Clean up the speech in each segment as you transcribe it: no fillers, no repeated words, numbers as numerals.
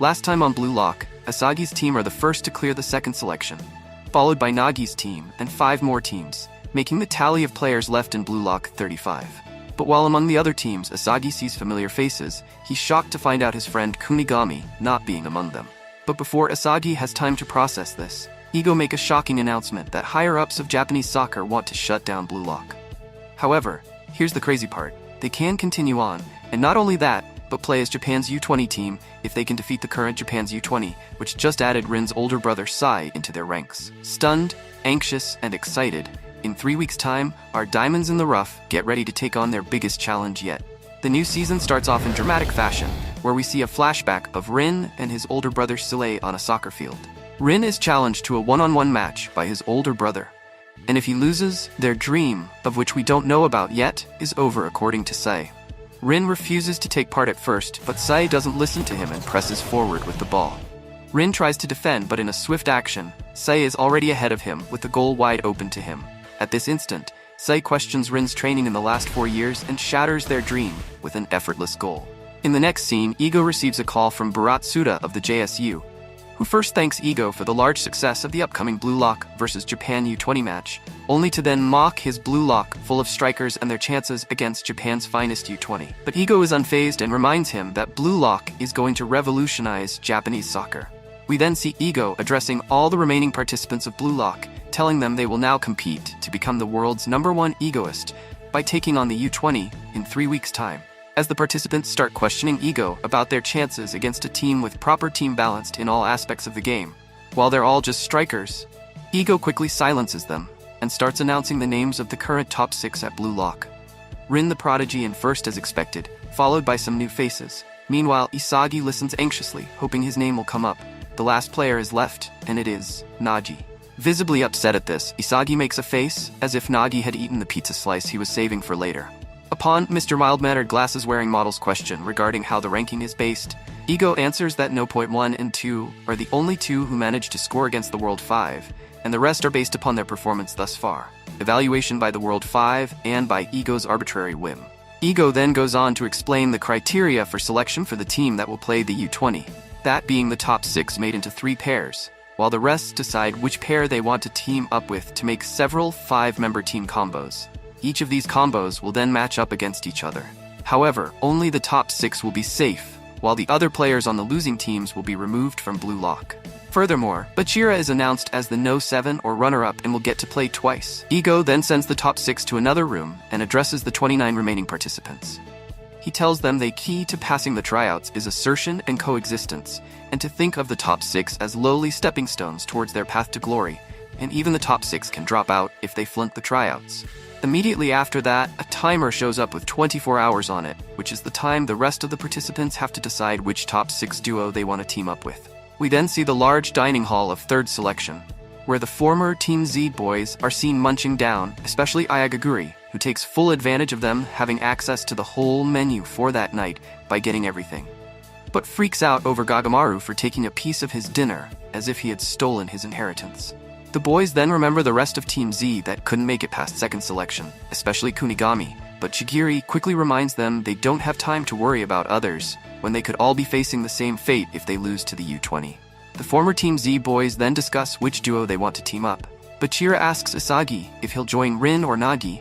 Last time on Blue Lock, Isagi's team are the first to clear the second selection, followed by Nagi's team and 5 more teams, making the tally of players left in Blue Lock 35. But while among the other teams Isagi sees familiar faces, he's shocked to find out his friend Kunigami not being among them. But before Isagi has time to process this, Igo make a shocking announcement that higher-ups of Japanese soccer want to shut down Blue Lock. However, here's the crazy part. They can continue on, and not only that, but play as Japan's U20 team if they can defeat the current Japan's U20, which just added Rin's older brother Sai into their ranks. Stunned, anxious, and excited, in 3 weeks' time, our diamonds in the rough get ready to take on their biggest challenge yet. The new season starts off in dramatic fashion, where we see a flashback of Rin and his older brother Sile on a soccer field. Rin is challenged to a one-on-one match by his older brother, and if he loses, their dream, of which we don't know about yet, is over according to Sai. Rin refuses to take part at first, but Sai doesn't listen to him and presses forward with the ball. Rin tries to defend, but in a swift action, Sai is already ahead of him with the goal wide open to him. At this instant, Sai questions Rin's training in the last 4 years and shatters their dream with an effortless goal. In the next scene, Igo receives a call from Bharat Suda of the JSU, who first thanks Igo for the large success of the upcoming Blue Lock vs Japan U20 match, only to then mock his Blue Lock full of strikers and their chances against Japan's finest U20. But Igo is unfazed and reminds him that Blue Lock is going to revolutionize Japanese soccer. We then see Igo addressing all the remaining participants of Blue Lock, telling them they will now compete to become the world's #1 egoist by taking on the U20 in 3 weeks' time. As the participants start questioning Igo about their chances against a team with proper team balanced in all aspects of the game, while they're all just strikers, Igo quickly silences them and starts announcing the names of the current top 6 at Blue Lock. Rin the prodigy in first as expected, followed by some new faces. Meanwhile, Isagi listens anxiously, hoping his name will come up. The last player is left, and it is Nagi. Visibly upset at this, Isagi makes a face, as if Nagi had eaten the pizza slice he was saving for later. Upon Mr. Mild-mannered glasses-wearing model's question regarding how the ranking is based, Igo answers that No. 1 and 2 are the only 2 who managed to score against the World 5, and the rest are based upon their performance thus far, evaluation by the World 5 and by Igo's arbitrary whim. Igo then goes on to explain the criteria for selection for the team that will play the U20, that being the top 6 made into 3 pairs, while the rest decide which pair they want to team up with to make several 5-member team combos. Each of these combos will then match up against each other. However, only the top 6 will be safe, while the other players on the losing teams will be removed from Blue Lock. Furthermore, Bachira is announced as the No. 7 or runner-up and will get to play twice. Igo then sends the top 6 to another room and addresses the 29 remaining participants. He tells them the key to passing the tryouts is assertion and coexistence, and to think of the top 6 as lowly stepping stones towards their path to glory, and even the top 6 can drop out if they flunk the tryouts. Immediately after that, a timer shows up with 24 hours on it, which is the time the rest of the participants have to decide which top 6 duo they want to team up with. We then see the large dining hall of third selection, where the former Team Z boys are seen munching down, especially Ayagaguri, who takes full advantage of them having access to the whole menu for that night by getting everything, but freaks out over Gagamaru for taking a piece of his dinner, as if he had stolen his inheritance. The boys then remember the rest of Team Z that couldn't make it past second selection, especially Kunigami, but Chigiri quickly reminds them they don't have time to worry about others, when they could all be facing the same fate if they lose to the U20. The former Team Z boys then discuss which duo they want to team up. Bachira asks Isagi if he'll join Rin or Nagi.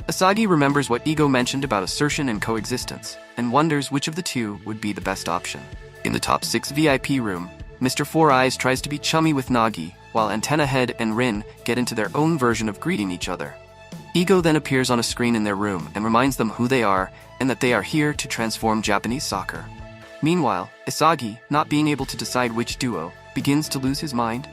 Isagi remembers what Igo mentioned about assertion and coexistence, and wonders which of the 2 would be the best option. In the top 6 VIP room, Mr. Four Eyes tries to be chummy with Nagi, while Antenna Head and Rin get into their own version of greeting each other. Igo then appears on a screen in their room and reminds them who they are and that they are here to transform Japanese soccer. Meanwhile, Isagi, not being able to decide which duo, begins to lose his mind.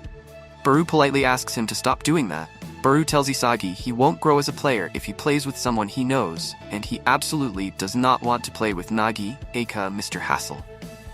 Baru politely asks him to stop doing that. Baru tells Isagi he won't grow as a player if he plays with someone he knows, and he absolutely does not want to play with Nagi, aka Mr. Hassel.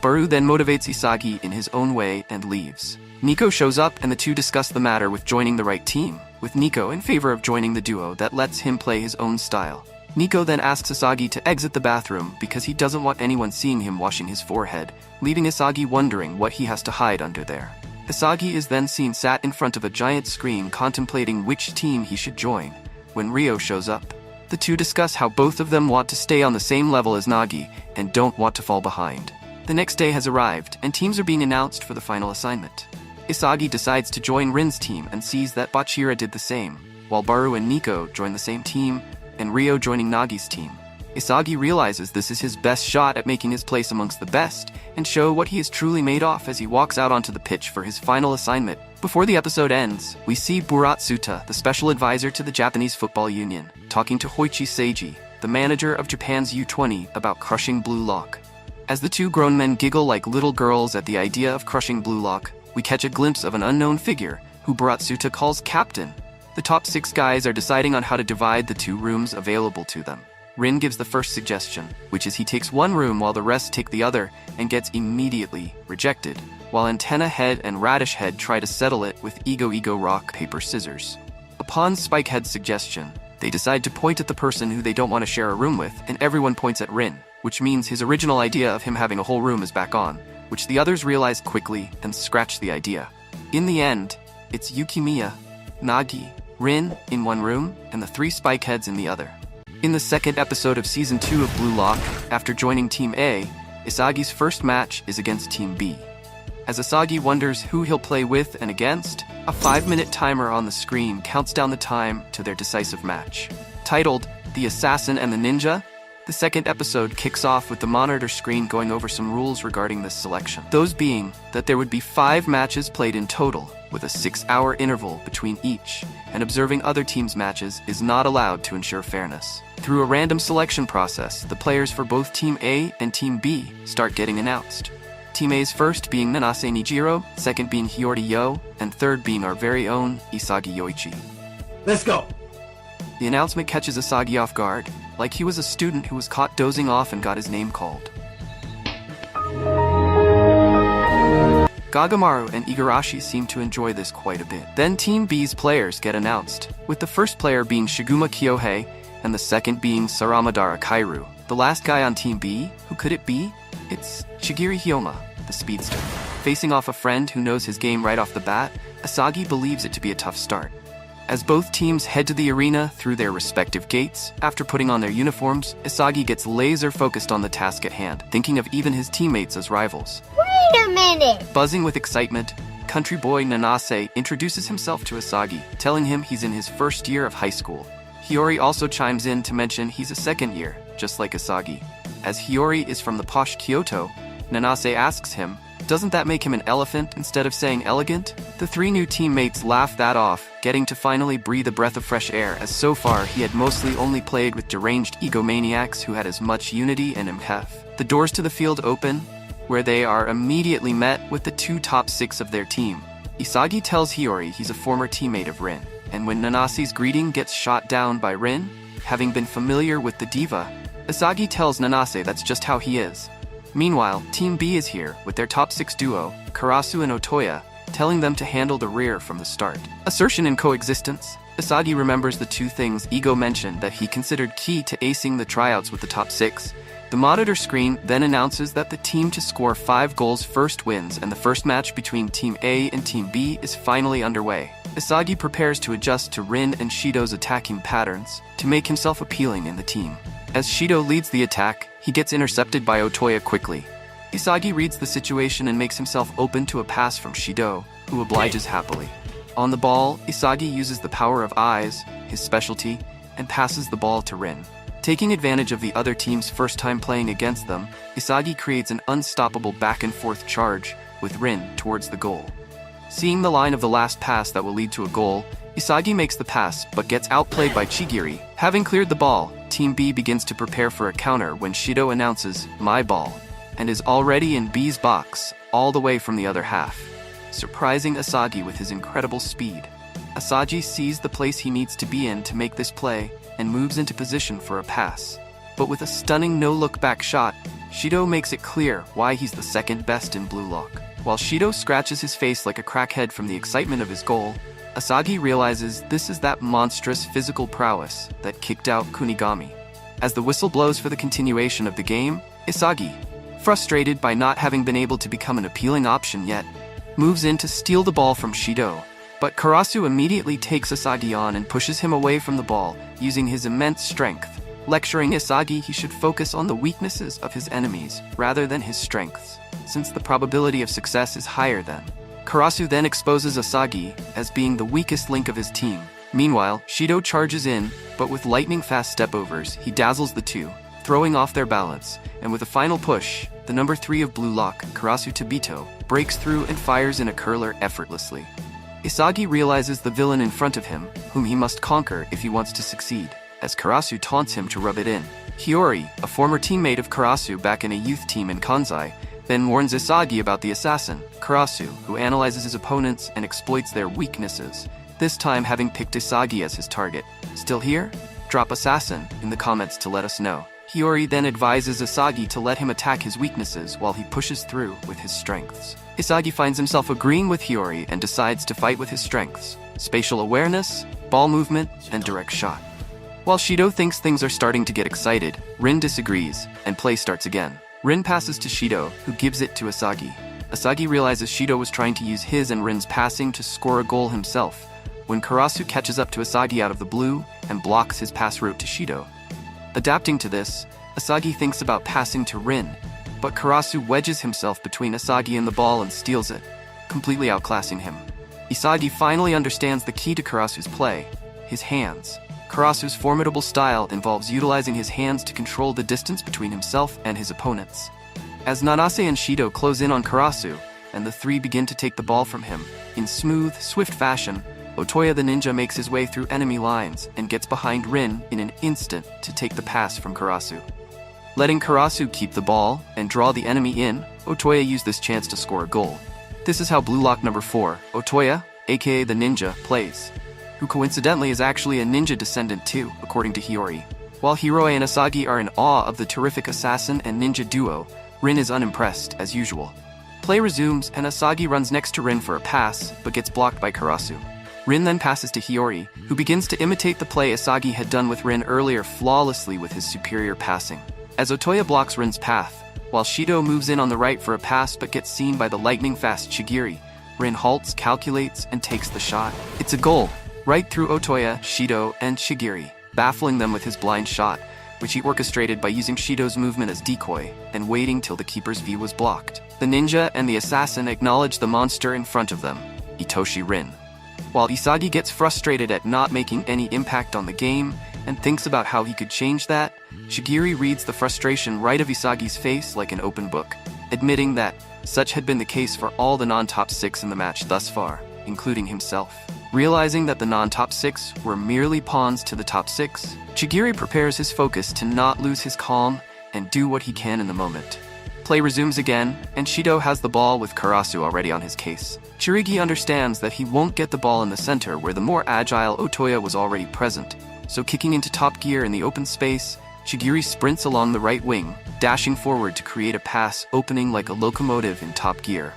Baru then motivates Isagi in his own way and leaves. Nico shows up and the 2 discuss the matter with joining the right team, with Nico in favor of joining the duo that lets him play his own style. Nico then asks Isagi to exit the bathroom because he doesn't want anyone seeing him washing his forehead, leaving Isagi wondering what he has to hide under there. Isagi is then seen sat in front of a giant screen contemplating which team he should join, when Ryo shows up. The 2 discuss how both of them want to stay on the same level as Nagi and don't want to fall behind. The next day has arrived, and teams are being announced for the final assignment. Isagi decides to join Rin's team and sees that Bachira did the same, while Baru and Nico join the same team, and Ryo joining Nagi's team. Isagi realizes this is his best shot at making his place amongst the best, and show what he is truly made of as he walks out onto the pitch for his final assignment. Before the episode ends, we see Buratsuta, the special advisor to the Japanese Football Union, talking to Hoichi Seiji, the manager of Japan's U20, about crushing Blue Lock. As the two grown men giggle like little girls at the idea of crushing Blue Lock, we catch a glimpse of an unknown figure, who Buratsuta calls Captain. The top 6 guys are deciding on how to divide the 2 rooms available to them. Rin gives the first suggestion, which is he takes one room while the rest take the other, and gets immediately rejected, while Antenna Head and Radish Head try to settle it with Ego Rock Paper Scissors. Upon Spikehead's suggestion, they decide to point at the person who they don't want to share a room with, and everyone points at Rin, which means his original idea of him having a whole room is back on, which the others realize quickly and scratch the idea. In the end, it's Yukimiya, Nagi, Rin in one room, and the 3 Spikeheads in the other. In the second episode of Season 2 of Blue Lock, after joining Team A, Isagi's first match is against Team B. As Isagi wonders who he'll play with and against, a 5-minute timer on the screen counts down the time to their decisive match. Titled, The Assassin and the Ninja, the second episode kicks off with the monitor screen going over some rules regarding this selection. Those being that there would be 5 matches played in total, with a 6-hour interval between each, and observing other teams' matches is not allowed to ensure fairness. Through a random selection process, the players for both Team A and Team B start getting announced. Team A's first being Nanase Nijiro, second being Hiyori Yo, and third being our very own Isagi Yoichi. Let's go! The announcement catches Isagi off guard, like he was a student who was caught dozing off and got his name called. Gagamaru and Igarashi seem to enjoy this quite a bit. Then Team B's players get announced, with the first player being Shiguma Kyohei, and the second being Saramadara Kairu. The last guy on Team B, who could it be? It's Shigiri Hyoma, the speedster. Facing off a friend who knows his game right off the bat, Isagi believes it to be a tough start. As both teams head to the arena through their respective gates, after putting on their uniforms, Isagi gets laser-focused on the task at hand, thinking of even his teammates as rivals. Wait a minute! Buzzing with excitement, country boy Nanase introduces himself to Isagi, telling him he's in his first year of high school. Hiyori also chimes in to mention he's a second year, just like Isagi. As Hiyori is from the posh Kyoto, Nanase asks him, doesn't that make him an elephant instead of saying elegant? The 3 new teammates laugh that off, getting to finally breathe a breath of fresh air, as so far he had mostly only played with deranged egomaniacs who had as much unity and empath. The doors to the field open, where they are immediately met with the 2 top 6 of their team. Isagi tells Hiyori he's a former teammate of Rin, and when Nanase's greeting gets shot down by Rin, having been familiar with the diva, Isagi tells Nanase that's just how he is. Meanwhile, Team B is here, with their top 6 duo, Karasu and Otoya, telling them to handle the rear from the start. Assertion and coexistence. Isagi remembers the 2 things Ego mentioned that he considered key to acing the tryouts with the top 6. The monitor screen then announces that the team to score 5 goals first wins, and the first match between Team A and Team B is finally underway. Isagi prepares to adjust to Rin and Shido's attacking patterns to make himself appealing in the team. As Shido leads the attack, he gets intercepted by Otoya quickly. Isagi reads the situation and makes himself open to a pass from Shido, who obliges happily. On the ball, Isagi uses the power of eyes, his specialty, and passes the ball to Rin. Taking advantage of the other team's first time playing against them, Isagi creates an unstoppable back-and-forth charge with Rin towards the goal. Seeing the line of the last pass that will lead to a goal, Isagi makes the pass but gets outplayed by Chigiri. Having cleared the ball, Team B begins to prepare for a counter when Shido announces, "My ball," and is already in B's box, all the way from the other half, surprising Isagi with his incredible speed. Isagi sees the place he needs to be in to make this play and moves into position for a pass. But with a stunning no-look-back shot, Shido makes it clear why he's the second best in Blue Lock. While Shido scratches his face like a crackhead from the excitement of his goal, Isagi realizes this is that monstrous physical prowess that kicked out Kunigami. As the whistle blows for the continuation of the game, Isagi, frustrated by not having been able to become an appealing option yet, moves in to steal the ball from Shido. But Karasu immediately takes Isagi on and pushes him away from the ball, using his immense strength, lecturing Isagi he should focus on the weaknesses of his enemies rather than his strengths, since the probability of success is higher then. Karasu then exposes Isagi as being the weakest link of his team. Meanwhile, Shido charges in, but with lightning-fast step-overs, he dazzles the two, throwing off their balance, and with a final push, the number 3 of Blue Lock, Karasu Tobito, breaks through and fires in a curler effortlessly. Isagi realizes the villain in front of him, whom he must conquer if he wants to succeed, as Karasu taunts him to rub it in. Hiyori, a former teammate of Karasu back in a youth team in Kansai, then warns Isagi about the assassin, Karasu, who analyzes his opponents and exploits their weaknesses, this time having picked Isagi as his target. Still here? Drop assassin in the comments to let us know. Hiyori then advises Isagi to let him attack his weaknesses while he pushes through with his strengths. Isagi finds himself agreeing with Hiyori and decides to fight with his strengths: spatial awareness, ball movement, and direct shot. While Shido thinks things are starting to get excited, Rin disagrees, and play starts again. Rin passes to Shido, who gives it to Isagi. Isagi realizes Shido was trying to use his and Rin's passing to score a goal himself, when Karasu catches up to Isagi out of the blue and blocks his pass route to Shido. Adapting to this, Isagi thinks about passing to Rin, but Karasu wedges himself between Isagi and the ball and steals it, completely outclassing him. Isagi finally understands the key to Karasu's play: his hands. Karasu's formidable style involves utilizing his hands to control the distance between himself and his opponents. As Nanase and Shido close in on Karasu, and the three begin to take the ball from him, in smooth, swift fashion, Otoya the ninja makes his way through enemy lines and gets behind Rin in an instant to take the pass from Karasu. Letting Karasu keep the ball and draw the enemy in, Otoya used this chance to score a goal. This is how Blue Lock number 4, Otoya, aka the ninja, plays, who coincidentally is actually a ninja descendant too, according to Hiyori. While Hiroi and Isagi are in awe of the terrific assassin and ninja duo, Rin is unimpressed, as usual. Play resumes, and Isagi runs next to Rin for a pass, but gets blocked by Karasu. Rin then passes to Hiyori, who begins to imitate the play Isagi had done with Rin earlier flawlessly with his superior passing. As Otoya blocks Rin's path, while Shido moves in on the right for a pass but gets seen by the lightning-fast Shigiri, Rin halts, calculates, and takes the shot. It's a goal, right through Otoya, Shido, and Shigiri, baffling them with his blind shot, which he orchestrated by using Shido's movement as decoy and waiting till the keeper's view was blocked. The ninja and the assassin acknowledge the monster in front of them, Itoshi Rin. While Isagi gets frustrated at not making any impact on the game and thinks about how he could change that, Shigiri reads the frustration right of Isagi's face like an open book, admitting that such had been the case for all the non-top 6 in the match thus far, including himself. Realizing that the non-top 6 were merely pawns to the top 6, Shigiri prepares his focus to not lose his calm and do what he can in the moment. Play resumes again, and Shido has the ball with Karasu already on his case. Chirigi understands that he won't get the ball in the center where the more agile Otoya was already present, so kicking into top gear in the open space, Shigiri sprints along the right wing, dashing forward to create a pass opening like a locomotive in top gear,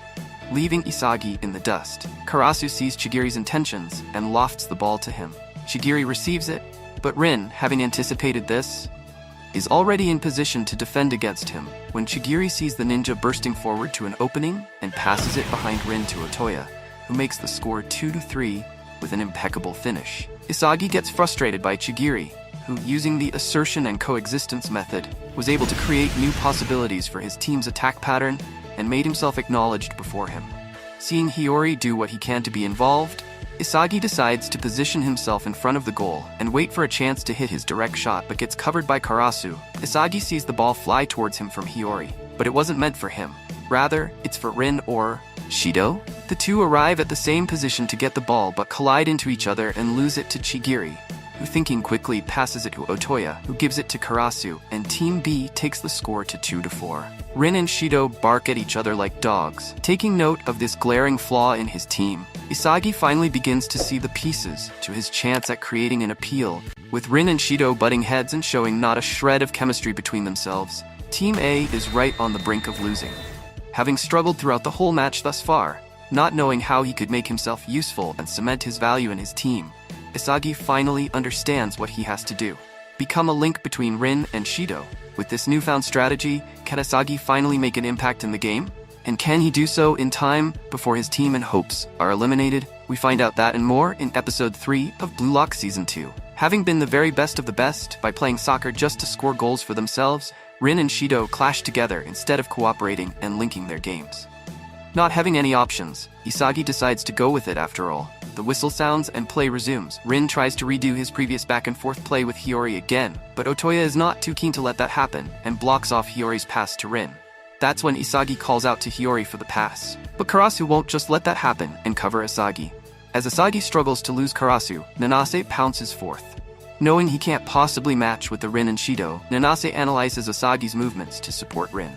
leaving Isagi in the dust. Karasu sees Shigiri's intentions and lofts the ball to him. Shigiri receives it, but Rin, having anticipated this, is already in position to defend against him when Shigiri sees the ninja bursting forward to an opening and passes it behind Rin to Otoya, who makes the score 2-3 with an impeccable finish. Isagi gets frustrated by Shigiri, who, using the assertion and coexistence method, was able to create new possibilities for his team's attack pattern and made himself acknowledged before him. Seeing Hiyori do what he can to be involved, Isagi decides to position himself in front of the goal and wait for a chance to hit his direct shot but gets covered by Karasu. Isagi sees the ball fly towards him from Hiyori, but it wasn't meant for him. Rather, it's for Rin or Shido? The two arrive at the same position to get the ball but collide into each other and lose it to Shigiri, who thinking quickly passes it to Otoya, who gives it to Karasu, and Team B takes the score to 2-4. Rin and Shido bark at each other like dogs. Taking note of this glaring flaw in his team, Isagi finally begins to see the pieces to his chance at creating an appeal. With Rin and Shido butting heads and showing not a shred of chemistry between themselves, Team A is right on the brink of losing. Having struggled throughout the whole match thus far, not knowing how he could make himself useful and cement his value in his team, Isagi finally understands what he has to do: become a link between Rin and Shido. With this newfound strategy, can Isagi finally make an impact in the game? And can he do so in time before his team and hopes are eliminated? We find out that and more in Episode 3 of Blue Lock Season 2. Having been the very best of the best by playing soccer just to score goals for themselves, Rin and Shido clash together instead of cooperating and linking their games. Not having any options, Isagi decides to go with it after all. The whistle sounds and play resumes. Rin tries to redo his previous back-and-forth play with Hiyori again, but Otoya is not too keen to let that happen and blocks off Hiyori's pass to Rin. That's when Isagi calls out to Hiyori for the pass. But Karasu won't just let that happen and cover Isagi. As Isagi struggles to lose Karasu, Nanase pounces forth. Knowing he can't possibly match with the Rin and Shido, Nanase analyzes Isagi's movements to support Rin.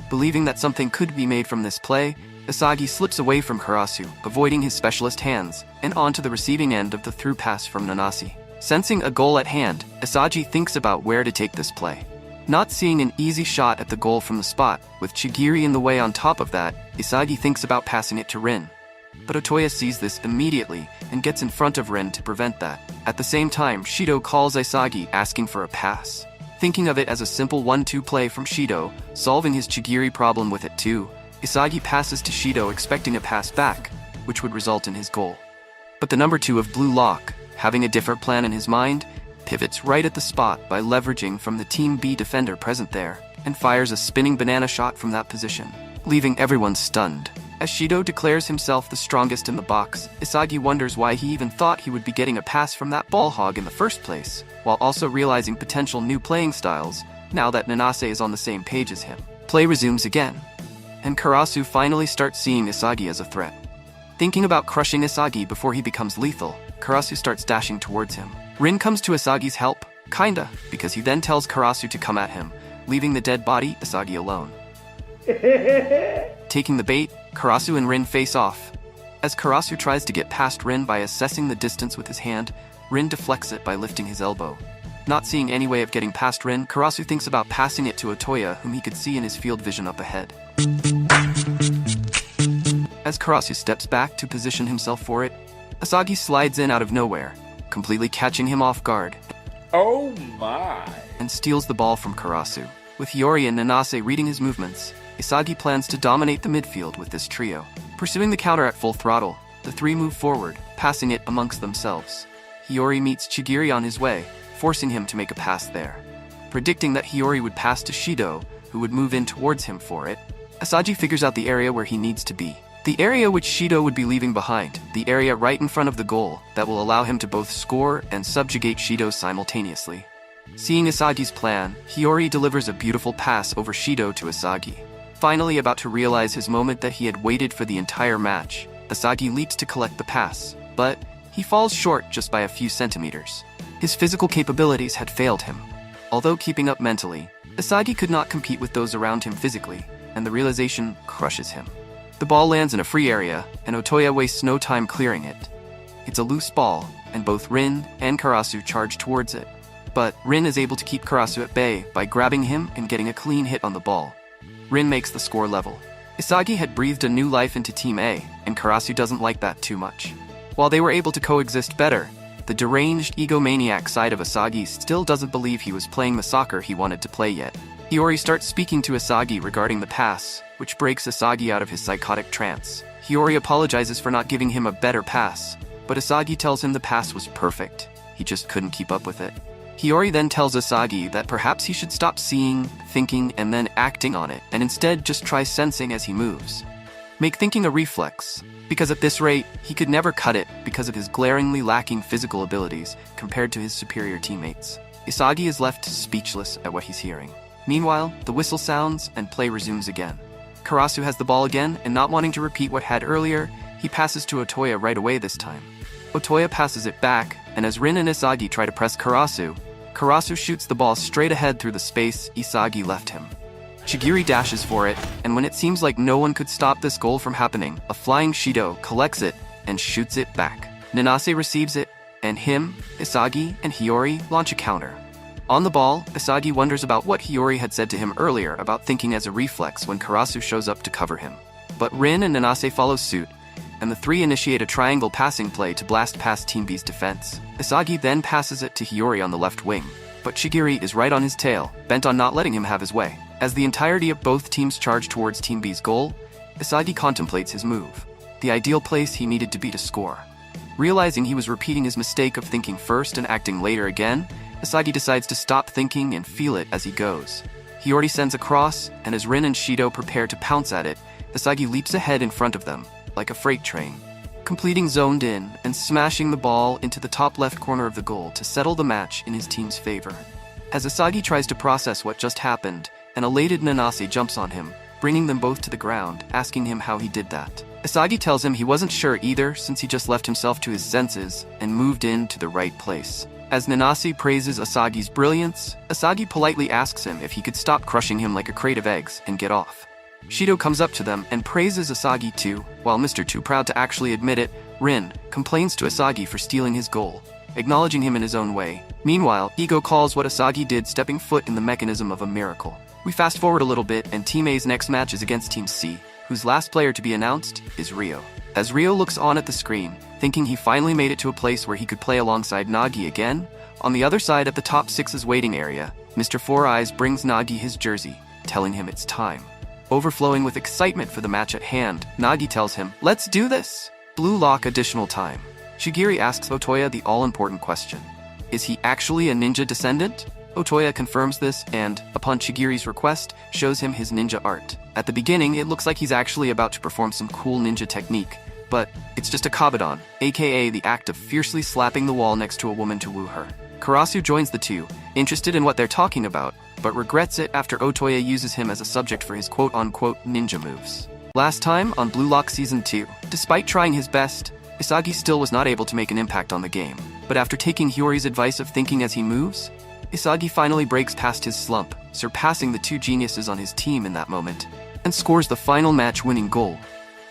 Believing that something could be made from this play, Isagi slips away from Karasu, avoiding his specialist hands, and onto the receiving end of the through pass from Nanase. Sensing a goal at hand, Isagi thinks about where to take this play. Not seeing an easy shot at the goal from the spot, with Chigiri in the way on top of that, Isagi thinks about passing it to Rin. But Otoya sees this immediately and gets in front of Rin to prevent that. At the same time, Shido calls Isagi asking for a pass. Thinking of it as a simple 1-2 play from Shido, solving his Chigiri problem with it too, Isagi passes to Shido expecting a pass back, which would result in his goal. But the number 2 of Blue Lock, having a different plan in his mind, pivots right at the spot by leveraging from the Team B defender present there, and fires a spinning banana shot from that position, leaving everyone stunned. As Shido declares himself the strongest in the box, Isagi wonders why he even thought he would be getting a pass from that ball hog in the first place, while also realizing potential new playing styles, now that Nanase is on the same page as him. Play resumes again, and Karasu finally starts seeing Isagi as a threat. Thinking about crushing Isagi before he becomes lethal, Karasu starts dashing towards him. Rin comes to Isagi's help, kinda, because he then tells Karasu to come at him, leaving the dead body Isagi alone. Taking the bait, Karasu and Rin face off. As Karasu tries to get past Rin by assessing the distance with his hand, Rin deflects it by lifting his elbow. Not seeing any way of getting past Rin, Karasu thinks about passing it to Otoya, whom he could see in his field vision up ahead. As Karasu steps back to position himself for it, Isagi slides in out of nowhere, completely catching him off guard. Oh my! And steals the ball from Karasu. With Hiyori and Nanase reading his movements, Isagi plans to dominate the midfield with this trio. Pursuing the counter at full throttle, the three move forward, passing it amongst themselves. Hiyori meets Chigiri on his way, forcing him to make a pass there. Predicting that Hiyori would pass to Shido, who would move in towards him for it, Isagi figures out the area where he needs to be. The area which Shido would be leaving behind, the area right in front of the goal that will allow him to both score and subjugate Shido simultaneously. Seeing Isagi's plan, Hiyori delivers a beautiful pass over Shido to Isagi. Finally about to realize his moment that he had waited for the entire match, Isagi leaps to collect the pass, but he falls short just by a few centimeters. His physical capabilities had failed him. Although keeping up mentally, Isagi could not compete with those around him physically, and the realization crushes him. The ball lands in a free area, and Otoya wastes no time clearing it. It's a loose ball, and both Rin and Karasu charge towards it. But Rin is able to keep Karasu at bay by grabbing him and getting a clean hit on the ball. Rin makes the score level. Isagi had breathed a new life into Team A, and Karasu doesn't like that too much. While they were able to coexist better, the deranged egomaniac side of Isagi still doesn't believe he was playing the soccer he wanted to play yet. Hiyori starts speaking to Isagi regarding the pass, which breaks Isagi out of his psychotic trance. Hiyori apologizes for not giving him a better pass, but Isagi tells him the pass was perfect. He just couldn't keep up with it. Hiyori then tells Isagi that perhaps he should stop seeing, thinking, and then acting on it, and instead just try sensing as he moves. Make thinking a reflex, because at this rate, he could never cut it because of his glaringly lacking physical abilities compared to his superior teammates. Isagi is left speechless at what he's hearing. Meanwhile, the whistle sounds and play resumes again. Karasu has the ball again, and not wanting to repeat what had earlier, he passes to Otoya right away this time. Otoya passes it back, and as Rin and Isagi try to press Karasu, Karasu shoots the ball straight ahead through the space Isagi left him. Chigiri dashes for it, and when it seems like no one could stop this goal from happening, a flying Shido collects it and shoots it back. Nanase receives it, and him, Isagi, and Hiyori launch a counter. On the ball, Isagi wonders about what Hiyori had said to him earlier about thinking as a reflex when Karasu shows up to cover him. But Rin and Nanase follow suit, and the three initiate a triangle passing play to blast past Team B's defense. Isagi then passes it to Hiyori on the left wing, but Chigiri is right on his tail, bent on not letting him have his way. As the entirety of both teams charge towards Team B's goal, Isagi contemplates his move, the ideal place he needed to be to score. Realizing he was repeating his mistake of thinking first and acting later again, Isagi decides to stop thinking and feel it as he goes. Hiyori sends a cross, and as Rin and Shido prepare to pounce at it, Isagi leaps ahead in front of them, like a freight train, completing zoned in and smashing the ball into the top left corner of the goal to settle the match in his team's favor. As Isagi tries to process what just happened, an elated Nanase jumps on him, bringing them both to the ground, asking him how he did that. Isagi tells him he wasn't sure either since he just left himself to his senses and moved into the right place. As Nanase praises Asagi's brilliance, Isagi politely asks him if he could stop crushing him like a crate of eggs and get off. Shido comes up to them and praises Isagi too, while Mr. Too Proud to actually admit it, Rin complains to Isagi for stealing his goal, acknowledging him in his own way. Meanwhile, Ego calls what Isagi did stepping foot in the mechanism of a miracle. We fast forward a little bit and Team A's next match is against Team C, whose last player to be announced is Ryo. As Ryo looks on at the screen, thinking he finally made it to a place where he could play alongside Nagi again, on the other side at the top 6's waiting area, Mr. Four Eyes brings Nagi his jersey, telling him it's time. Overflowing with excitement for the match at hand, Nagi tells him, "Let's do this!" Blue Lock additional time. Shigiri asks Otoya the all-important question. Is he actually a ninja descendant? Otoya confirms this and, upon Shigiri's request, shows him his ninja art. At the beginning, it looks like he's actually about to perform some cool ninja technique, but it's just a kabedon, aka the act of fiercely slapping the wall next to a woman to woo her. Karasu joins the two, interested in what they're talking about, but regrets it after Otoya uses him as a subject for his quote-unquote ninja moves. Last time, on Blue Lock Season 2, despite trying his best, Isagi still was not able to make an impact on the game. But after taking Hiyori's advice of thinking as he moves, Isagi finally breaks past his slump, surpassing the two geniuses on his team in that moment, and scores the final match-winning goal.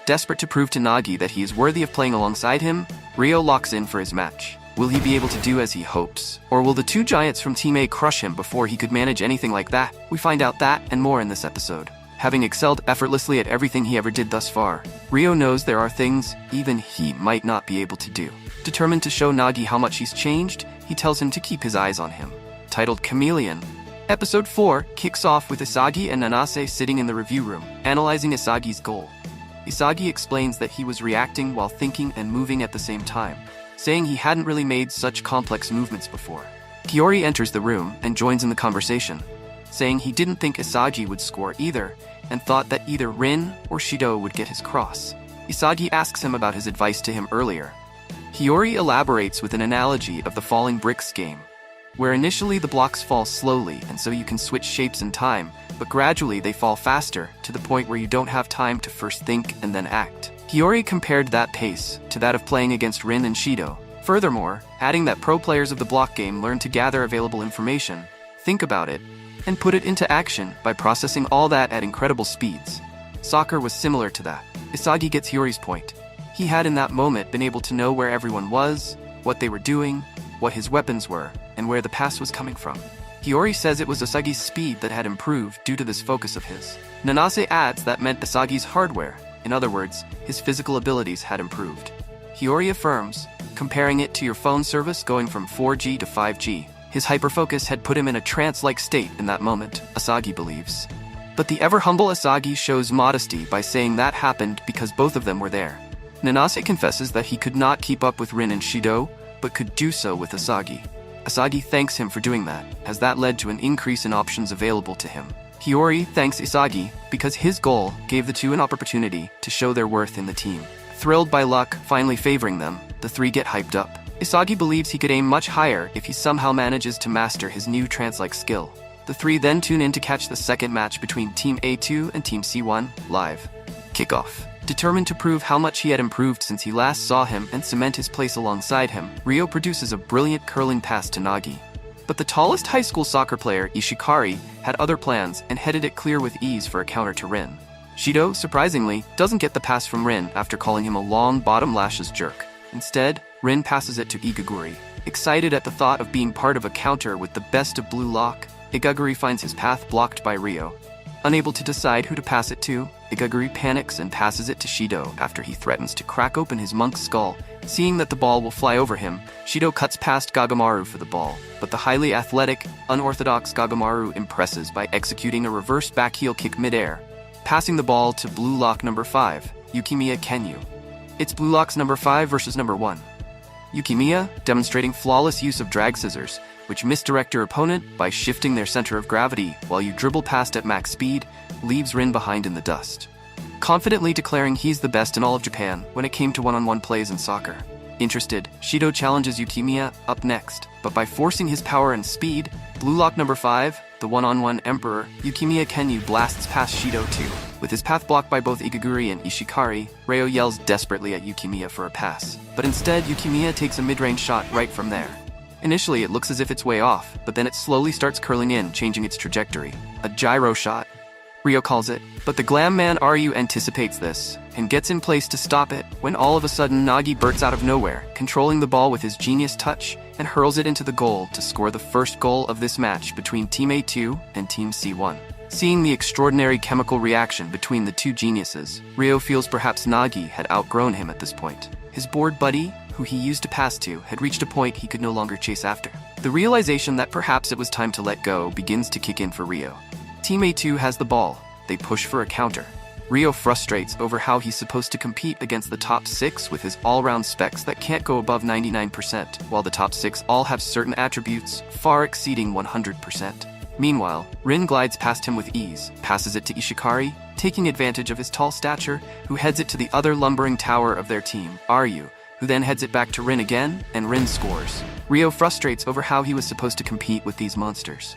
Desperate to prove to Nagi that he is worthy of playing alongside him, Ryo locks in for his match. Will he be able to do as he hopes? Or will the two giants from Team A crush him before he could manage anything like that? We find out that and more in this episode. Having excelled effortlessly at everything he ever did thus far, Ryo knows there are things even he might not be able to do. Determined to show Nagi how much he's changed, he tells him to keep his eyes on him. Titled Chameleon, Episode 4 kicks off with Isagi and Nanase sitting in the review room, analyzing Isagi's goal. Isagi explains that he was reacting while thinking and moving at the same time, saying he hadn't really made such complex movements before. Hiyori enters the room and joins in the conversation, saying he didn't think Isagi would score either, and thought that either Rin or Shido would get his cross. Isagi asks him about his advice to him earlier. Hiyori elaborates with an analogy of the falling bricks game, where initially the blocks fall slowly and so you can switch shapes in time, but gradually they fall faster to the point where you don't have time to first think and then act. Hiyori compared that pace to that of playing against Rin and Shido. Furthermore, adding that pro players of the block game learn to gather available information, think about it, and put it into action by processing all that at incredible speeds. Soccer was similar to that. Isagi gets Hiyori's point. He had in that moment been able to know where everyone was, what they were doing, what his weapons were, and where the pass was coming from. Hiyori says it was Isagi's speed that had improved due to this focus of his. Nanase adds that meant Isagi's hardware. In other words, his physical abilities had improved. Hiyori affirms, comparing it to your phone service going from 4G to 5G. His hyperfocus had put him in a trance-like state in that moment, Isagi believes. But the ever-humble Isagi shows modesty by saying that happened because both of them were there. Nanase confesses that he could not keep up with Rin and Shido, but could do so with Isagi. Isagi thanks him for doing that, as that led to an increase in options available to him. Hiyori thanks Isagi because his goal gave the two an opportunity to show their worth in the team. Thrilled by luck finally favoring them, the three get hyped up. Isagi believes he could aim much higher if he somehow manages to master his new trance-like skill. The three then tune in to catch the second match between Team A2 and Team C1, live. Kickoff. Determined to prove how much he had improved since he last saw him and cement his place alongside him, Ryo produces a brilliant curling pass to Nagi. But the tallest high school soccer player, Ishikari, had other plans and headed it clear with ease for a counter to Rin. Shido, surprisingly, doesn't get the pass from Rin after calling him a long bottom lashes jerk. Instead, Rin passes it to Igaguri. Excited at the thought of being part of a counter with the best of Blue Lock, Igaguri finds his path blocked by Ryo. Unable to decide who to pass it to, Igaguri panics and passes it to Shido after he threatens to crack open his monk's skull. Seeing that the ball will fly over him, Shido cuts past Gagamaru for the ball, but the highly athletic, unorthodox Gagamaru impresses by executing a reverse back heel kick midair, passing the ball to Blue Lock number 5, Yukimiya Kenyu. It's Blue Lock's number 5 versus number 1. Yukimiya, demonstrating flawless use of drag scissors, which misdirect your opponent by shifting their center of gravity while you dribble past at max speed, leaves Rin behind in the dust. Confidently declaring he's the best in all of Japan when it came to one-on-one plays in soccer. Interested, Shido challenges Yukimiya up next, but by forcing his power and speed, Blue Lock number 5, the one-on-one Emperor, Yukimiya Kenyu blasts past Shido too. With his path blocked by both Igaguri and Ishikari, Ryo yells desperately at Yukimiya for a pass, but instead Yukimiya takes a mid-range shot right from there. Initially it looks as if it's way off, but then it slowly starts curling in, changing its trajectory. A gyro shot, Ryo calls it, but the glam man Ryu anticipates this, and gets in place to stop it, when all of a sudden Nagi bursts out of nowhere, controlling the ball with his genius touch, and hurls it into the goal to score the first goal of this match between Team A2 and Team C1. Seeing the extraordinary chemical reaction between the two geniuses, Ryo feels perhaps Nagi had outgrown him at this point. His bored buddy, who he used to pass to, had reached a point he could no longer chase after. The realization that perhaps it was time to let go begins to kick in for Ryo. Team A2 has the ball. They push for a counter. Ryo frustrates over how he's supposed to compete against the top 6 with his all-round specs that can't go above 99%, while the top 6 all have certain attributes far exceeding 100%. Meanwhile, Rin glides past him with ease, passes it to Ishikari, taking advantage of his tall stature, who heads it to the other lumbering tower of their team, Ryu, who then heads it back to Rin again, and Rin scores. Ryo frustrates over how he was supposed to compete with these monsters.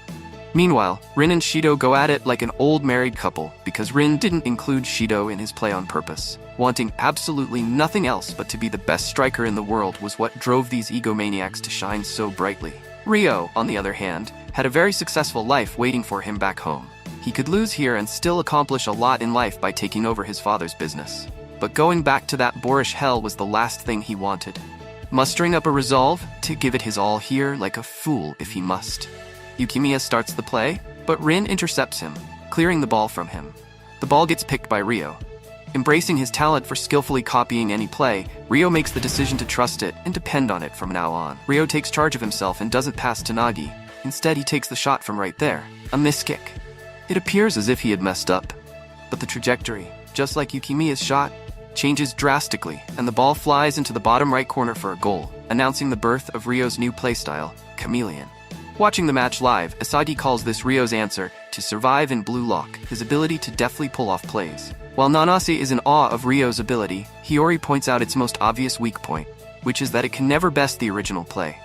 Meanwhile, Rin and Shido go at it like an old married couple because Rin didn't include Shido in his play on purpose. Wanting absolutely nothing else but to be the best striker in the world was what drove these egomaniacs to shine so brightly. Ryo, on the other hand, had a very successful life waiting for him back home. He could lose here and still accomplish a lot in life by taking over his father's business. But going back to that boorish hell was the last thing he wanted. Mustering up a resolve to give it his all here like a fool if he must. Yukimiya starts the play, but Rin intercepts him, clearing the ball from him. The ball gets picked by Ryo. Embracing his talent for skillfully copying any play, Ryo makes the decision to trust it and depend on it from now on. Ryo takes charge of himself and doesn't pass to Nagi. Instead, he takes the shot from right there, a miss kick. It appears as if he had messed up, but the trajectory, just like Yukimiya's shot, changes drastically, and the ball flies into the bottom right corner for a goal, announcing the birth of Ryo's new playstyle, Chameleon. Watching the match live, Isagi calls this Ryo's answer to survive in Blue Lock, his ability to deftly pull off plays. While Nanase is in awe of Ryo's ability, Hiyori points out its most obvious weak point, which is that it can never best the original play.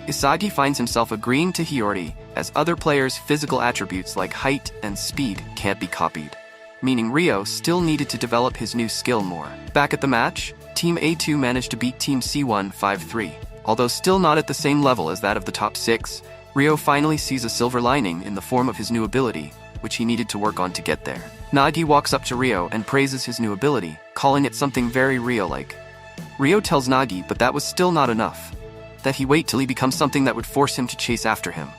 Isagi finds himself agreeing to Hiyori, as other players' physical attributes like height and speed can't be copied, meaning Ryo still needed to develop his new skill more. Back at the match, Team A2 managed to beat Team C1 5-3. Although still not at the same level as that of the top 6, Ryo finally sees a silver lining in the form of his new ability, which he needed to work on to get there. Nagi walks up to Ryo and praises his new ability, calling it something very Ryo-like. Ryo tells Nagi but that was still not enough, that he wait till he becomes something that would force him to chase after him.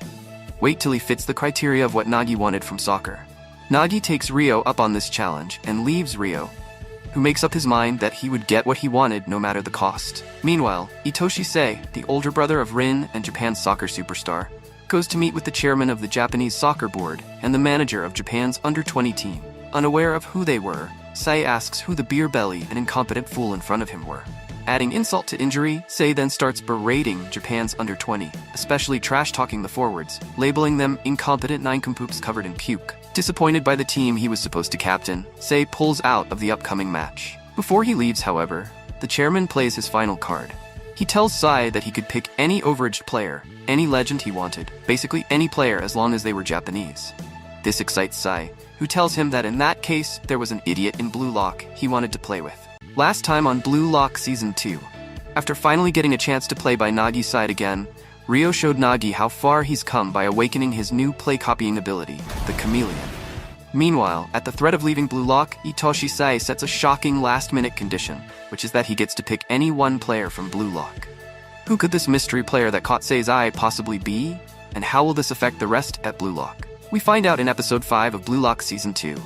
Wait till he fits the criteria of what Nagi wanted from soccer. Nagi takes Ryo up on this challenge and leaves Ryo, who makes up his mind that he would get what he wanted no matter the cost. Meanwhile, Itoshi Sei, the older brother of Rin and Japan's soccer superstar, goes to meet with the chairman of the Japanese soccer board and the manager of Japan's under-20 team. Unaware of who they were, Sei asks who the beer belly and incompetent fool in front of him were. Adding insult to injury, Sei then starts berating Japan's under-20, especially trash-talking the forwards, labeling them incompetent nincompoops covered in puke. Disappointed by the team he was supposed to captain, Sei pulls out of the upcoming match. Before he leaves, however, the chairman plays his final card. He tells Sei that he could pick any overaged player, any legend he wanted, basically any player as long as they were Japanese. This excites Sei, who tells him that in that case there was an idiot in Blue Lock he wanted to play with. Last time on Blue Lock Season 2, after finally getting a chance to play by Nagi's side again, Ryo showed Nagi how far he's come by awakening his new play-copying ability, the Chameleon. Meanwhile, at the threat of leaving Blue Lock, Itoshi Sei sets a shocking last-minute condition, which is that he gets to pick any one player from Blue Lock. Who could this mystery player that caught Sei's eye possibly be? And how will this affect the rest at Blue Lock? We find out in Episode 5 of Blue Lock Season 2.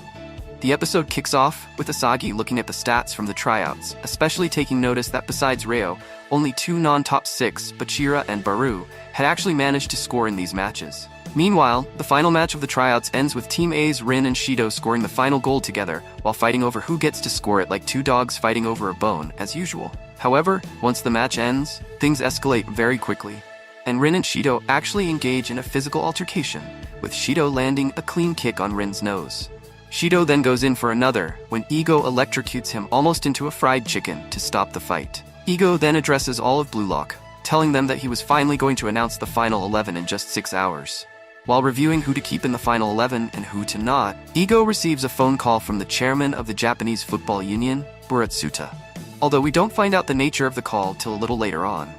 The episode kicks off with Isagi looking at the stats from the tryouts, especially taking notice that besides Reo, only 2 non-top 6, Bachira and Baru, had actually managed to score in these matches. Meanwhile, the final match of the tryouts ends with Team A's Rin and Shido scoring the final goal together, while fighting over who gets to score it like 2 dogs fighting over a bone, as usual. However, once the match ends, things escalate very quickly, and Rin and Shido actually engage in a physical altercation, with Shido landing a clean kick on Rin's nose. Shido then goes in for another, when Ego electrocutes him almost into a fried chicken to stop the fight. Ego then addresses all of Blue Lock, telling them that he was finally going to announce the final 11 in just 6 hours. While reviewing who to keep in the final 11 and who to not, Ego receives a phone call from the chairman of the Japanese Football Union, Buratsuta. Although we don't find out the nature of the call till a little later on.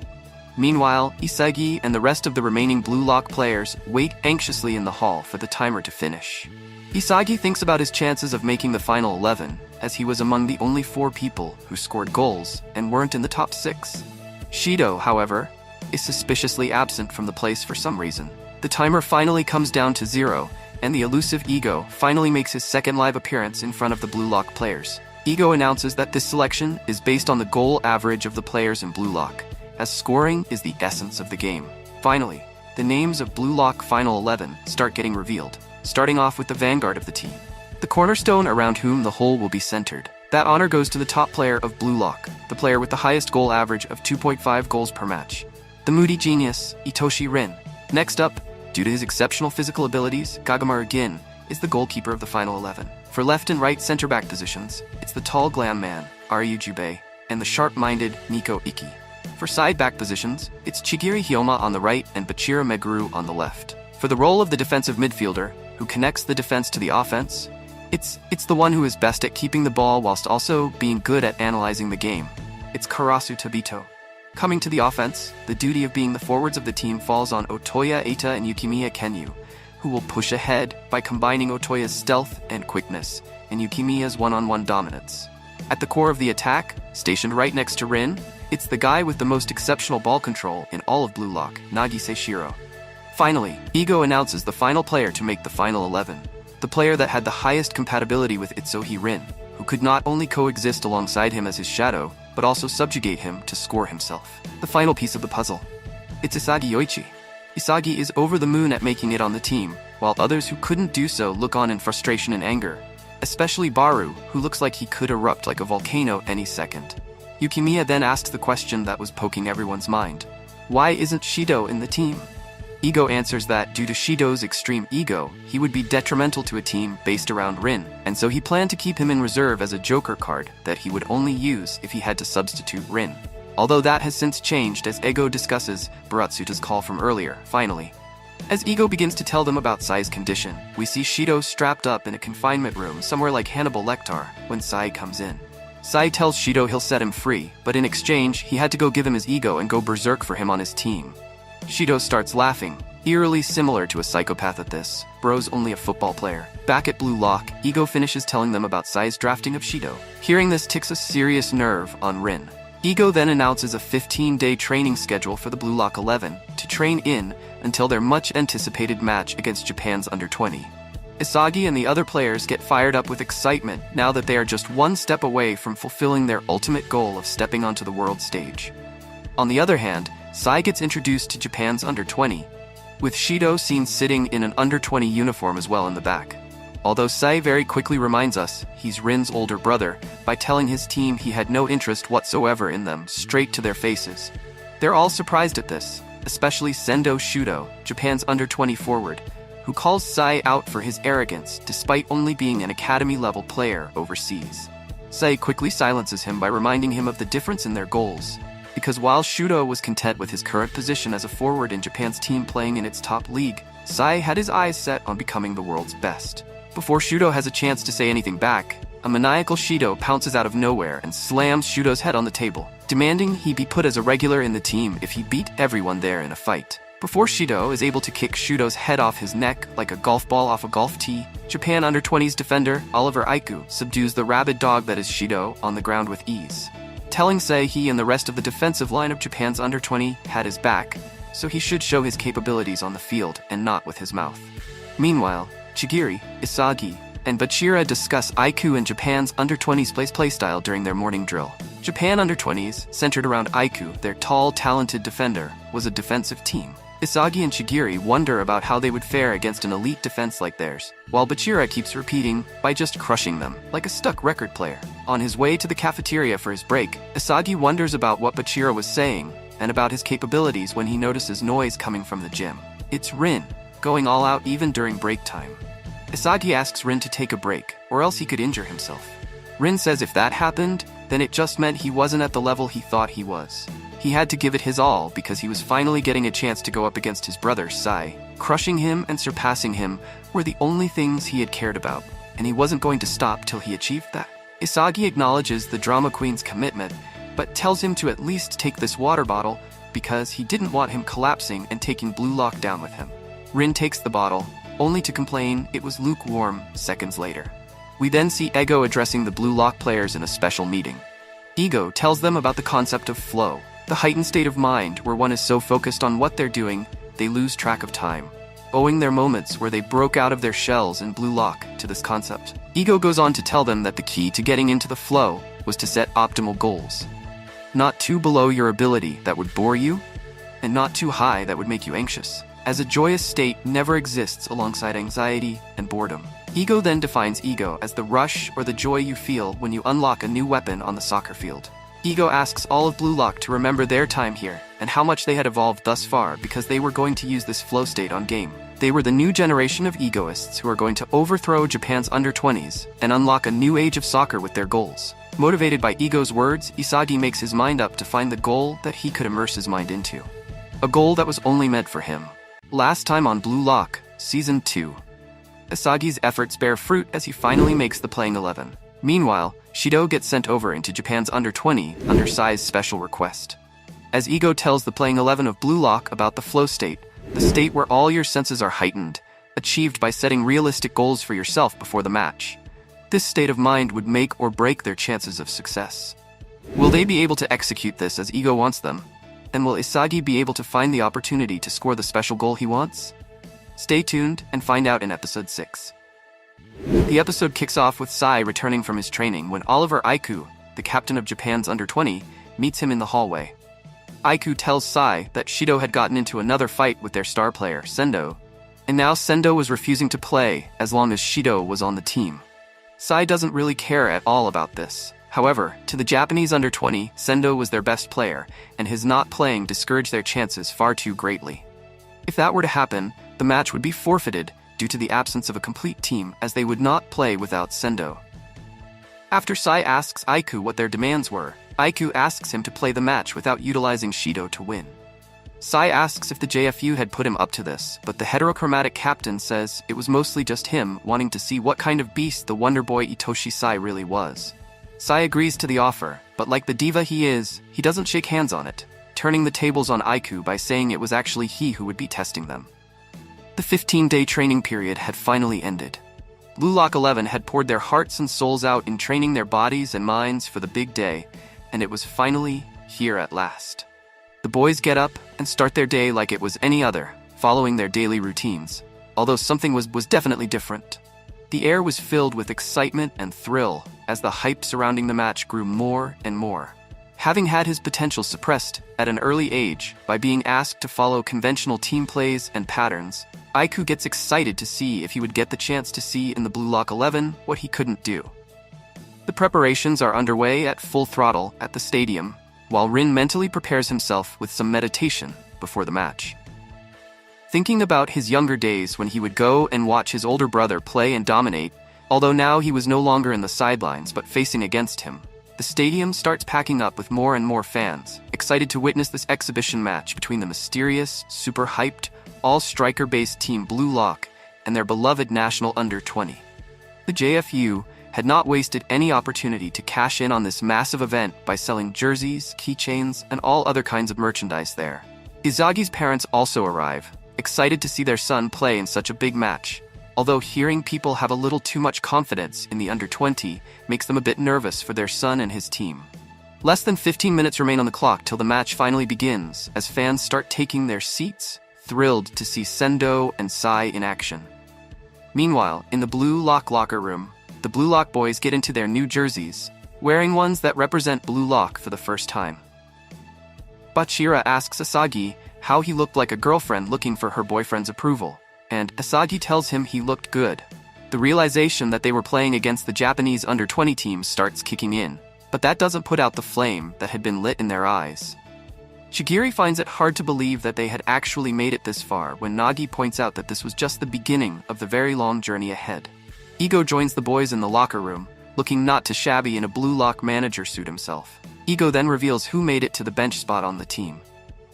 Meanwhile, Isagi and the rest of the remaining Blue Lock players wait anxiously in the hall for the timer to finish. Isagi thinks about his chances of making the final 11, as he was among the only 4 people who scored goals and weren't in the top 6. Shido, however, is suspiciously absent from the place for some reason. The timer finally comes down to 0, and the elusive Ego finally makes his second live appearance in front of the Blue Lock players. Ego announces that this selection is based on the goal average of the players in Blue Lock, as scoring is the essence of the game. Finally, the names of Blue Lock Final 11 start getting revealed, starting off with the vanguard of the team, the cornerstone around whom the whole will be centered. That honor goes to the top player of Blue Lock, the player with the highest goal average of 2.5 goals per match, the moody genius, Itoshi Rin. Next up, due to his exceptional physical abilities, Kagamaru Gin is the goalkeeper of the final 11. For left and right center-back positions, it's the tall glam man, Ryu Jubei, and the sharp-minded Nico Iki. For side-back positions, it's Chigiri Hyoma on the right and Bachira Meguru on the left. For the role of the defensive midfielder, who connects the defense to the offense, it's the one who is best at keeping the ball whilst also being good at analyzing the game. It's Karasu Tabito. Coming to the offense, the duty of being the forwards of the team falls on Otoya Eita and Yukimiya Kenyu, who will push ahead by combining Otoya's stealth and quickness and Yukimiya's one-on-one dominance. At the core of the attack, stationed right next to Rin, it's the guy with the most exceptional ball control in all of Blue Lock, Nagise Shiro. Finally, Ego announces the final player to make the final 11, the player that had the highest compatibility with Itsuhi Rin, who could not only coexist alongside him as his shadow, but also subjugate him to score himself. The final piece of the puzzle. It's Isagi Yoichi. Isagi is over the moon at making it on the team, while others who couldn't do so look on in frustration and anger, especially Baru, who looks like he could erupt like a volcano any second. Yukimiya then asks the question that was poking everyone's mind. Why isn't Shido in the team? Ego answers that due to Shido's extreme ego, he would be detrimental to a team based around Rin, and so he planned to keep him in reserve as a joker card that he would only use if he had to substitute Rin. Although that has since changed as Ego discusses Buratsuta's call from earlier, finally. As Ego begins to tell them about Sai's condition, we see Shido strapped up in a confinement room somewhere like Hannibal Lecter when Sai comes in. Sai tells Shido he'll set him free, but in exchange, he had to go give him his ego and go berserk for him on his team. Shido starts laughing, eerily similar to a psychopath at this. Bro's only a football player. Back at Blue Lock, Ego finishes telling them about Sai's drafting of Shido. Hearing this ticks a serious nerve on Rin. Ego then announces a 15-day training schedule for the Blue Lock 11 to train in until their much-anticipated match against Japan's under-20. Isagi and the other players get fired up with excitement now that they are just one step away from fulfilling their ultimate goal of stepping onto the world stage. On the other hand, Sai gets introduced to Japan's under-20, with Shido seen sitting in an under-20 uniform as well in the back. Although Sai very quickly reminds us he's Rin's older brother by telling his team he had no interest whatsoever in them straight to their faces. They're all surprised at this, especially Sendo Shudo, Japan's under-20 forward, who calls Sai out for his arrogance despite only being an academy-level player overseas. Sai quickly silences him by reminding him of the difference in their goals, because while Shudo was content with his current position as a forward in Japan's team playing in its top league, Sai had his eyes set on becoming the world's best. Before Shudo has a chance to say anything back, a maniacal Shido pounces out of nowhere and slams Shudo's head on the table, demanding he be put as a regular in the team if he beat everyone there in a fight. Before Shido is able to kick Shudo's head off his neck like a golf ball off a golf tee, Japan under-20s defender Oliver Aiku subdues the rabid dog that is Shido on the ground with ease, telling Sei he and the rest of the defensive line of Japan's under-20 had his back, so he should show his capabilities on the field and not with his mouth. Meanwhile, Chigiri, Isagi, and Bachira discuss Aiku and Japan's under-20s playstyle during their morning drill. Japan under-20s, centered around Aiku, their tall, talented defender, was a defensive team. Isagi and Shigiri wonder about how they would fare against an elite defense like theirs, while Bachira keeps repeating, by just crushing them, like a stuck record player. On his way to the cafeteria for his break, Isagi wonders about what Bachira was saying, and about his capabilities when he notices noise coming from the gym. It's Rin, going all out even during break time. Isagi asks Rin to take a break, or else he could injure himself. Rin says if that happened, then it just meant he wasn't at the level he thought he was. He had to give it his all because he was finally getting a chance to go up against his brother, Sai. Crushing him and surpassing him were the only things he had cared about, and he wasn't going to stop till he achieved that. Isagi acknowledges the drama queen's commitment, but tells him to at least take this water bottle because he didn't want him collapsing and taking Blue Lock down with him. Rin takes the bottle, only to complain it was lukewarm seconds later. We then see Ego addressing the Blue Lock players in a special meeting. Ego tells them about the concept of flow, the heightened state of mind where one is so focused on what they're doing, they lose track of time, owing their moments where they broke out of their shells in Blue Lock to this concept. Ego goes on to tell them that the key to getting into the flow was to set optimal goals. Not too below your ability that would bore you, and not too high that would make you anxious, as a joyous state never exists alongside anxiety and boredom. Ego then defines ego as the rush or the joy you feel when you unlock a new weapon on the soccer field. Ego asks all of Blue Lock to remember their time here and how much they had evolved thus far because they were going to use this flow state on game. They were the new generation of egoists who are going to overthrow Japan's under-20s and unlock a new age of soccer with their goals. Motivated by Ego's words, Isagi makes his mind up to find the goal that he could immerse his mind into. A goal that was only meant for him. Last time on Blue Lock, Season 2. Isagi's efforts bear fruit as he finally makes the playing 11. Meanwhile, Shido gets sent over into Japan's under-20 under Sai's special request. As Ego tells the playing 11 of Blue Lock about the flow state, the state where all your senses are heightened, achieved by setting realistic goals for yourself before the match. This state of mind would make or break their chances of success. Will they be able to execute this as Ego wants them? And will Isagi be able to find the opportunity to score the special goal he wants? Stay tuned and find out in episode 6. The episode kicks off with Sai returning from his training when Oliver Aiku, the captain of Japan's under-20, meets him in the hallway. Aiku tells Sai that Shido had gotten into another fight with their star player, Sendo, and now Sendo was refusing to play as long as Shido was on the team. Sai doesn't really care at all about this. However, to the Japanese under-20, Sendo was their best player, and his not playing discouraged their chances far too greatly. If that were to happen, the match would be forfeited due to the absence of a complete team as they would not play without Sendo. After Sai asks Aiku what their demands were, Aiku asks him to play the match without utilizing Shido to win. Sai asks if the JFU had put him up to this, but the heterochromatic captain says it was mostly just him wanting to see what kind of beast the Wonder Boy Itoshi Sai really was. Sai agrees to the offer, but like the diva he is, he doesn't shake hands on it, turning the tables on Aiku by saying it was actually he who would be testing them. The 15-day training period had finally ended. Blue Lock 11 had poured their hearts and souls out in training their bodies and minds for the big day, and it was finally here at last. The boys get up and start their day like it was any other, following their daily routines, although something was definitely different. The air was filled with excitement and thrill as the hype surrounding the match grew more and more. Having had his potential suppressed at an early age by being asked to follow conventional team plays and patterns, Aiku gets excited to see if he would get the chance to see in the Blue Lock 11 what he couldn't do. The preparations are underway at full throttle at the stadium, while Rin mentally prepares himself with some meditation before the match. Thinking about his younger days when he would go and watch his older brother play and dominate, although now he was no longer in the sidelines but facing against him, the stadium starts packing up with more and more fans, excited to witness this exhibition match between the mysterious, super hyped, all-striker-based team Blue Lock and their beloved national under-20. The JFU had not wasted any opportunity to cash in on this massive event by selling jerseys, keychains, and all other kinds of merchandise there. Isagi's parents also arrive, excited to see their son play in such a big match, although hearing people have a little too much confidence in the under-20 makes them a bit nervous for their son and his team. Less than 15 minutes remain on the clock till the match finally begins as fans start taking their seats, thrilled to see Sendo and Sai in action. Meanwhile, in the Blue Lock locker room, the Blue Lock boys get into their new jerseys, wearing ones that represent Blue Lock for the first time. Bachira asks Isagi how he looked like a girlfriend looking for her boyfriend's approval, and Isagi tells him he looked good. The realization that they were playing against the Japanese under-20 team starts kicking in, but that doesn't put out the flame that had been lit in their eyes. Shigiri finds it hard to believe that they had actually made it this far when Nagi points out that this was just the beginning of the very long journey ahead. Ego joins the boys in the locker room, looking not too shabby in a Blue Lock manager suit himself. Ego then reveals who made it to the bench spot on the team.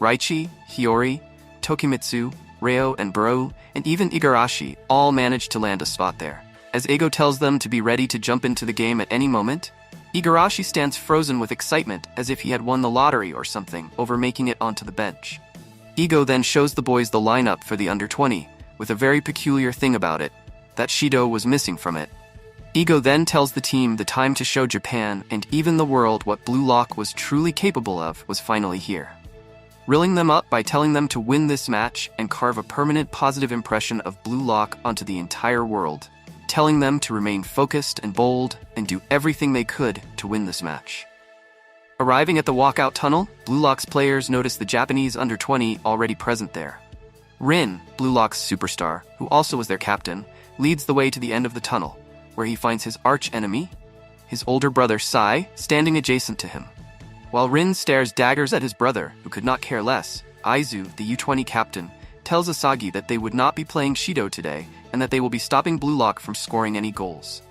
Raichi, Hiyori, Tokimitsu, Reo, and Bro, and even Igarashi all managed to land a spot there. As Ego tells them to be ready to jump into the game at any moment, Igarashi stands frozen with excitement as if he had won the lottery or something over making it onto the bench. Ego then shows the boys the lineup for the under-20, with a very peculiar thing about it, that Shido was missing from it. Ego then tells the team the time to show Japan and even the world what Blue Lock was truly capable of was finally here. Rilling them up by telling them to win this match and carve a permanent positive impression of Blue Lock onto the entire world, telling them to remain focused and bold and do everything they could to win this match. Arriving at the walkout tunnel, Blue Lock's players notice the Japanese under-20 already present there. Rin, Blue Lock's superstar, who also was their captain, leads the way to the end of the tunnel, where he finds his arch-enemy, his older brother Sai, standing adjacent to him. While Rin stares daggers at his brother, who could not care less, Aizu, the U-20 captain, tells Isagi that they would not be playing Shido today and that they will be stopping Blue Lock from scoring any goals.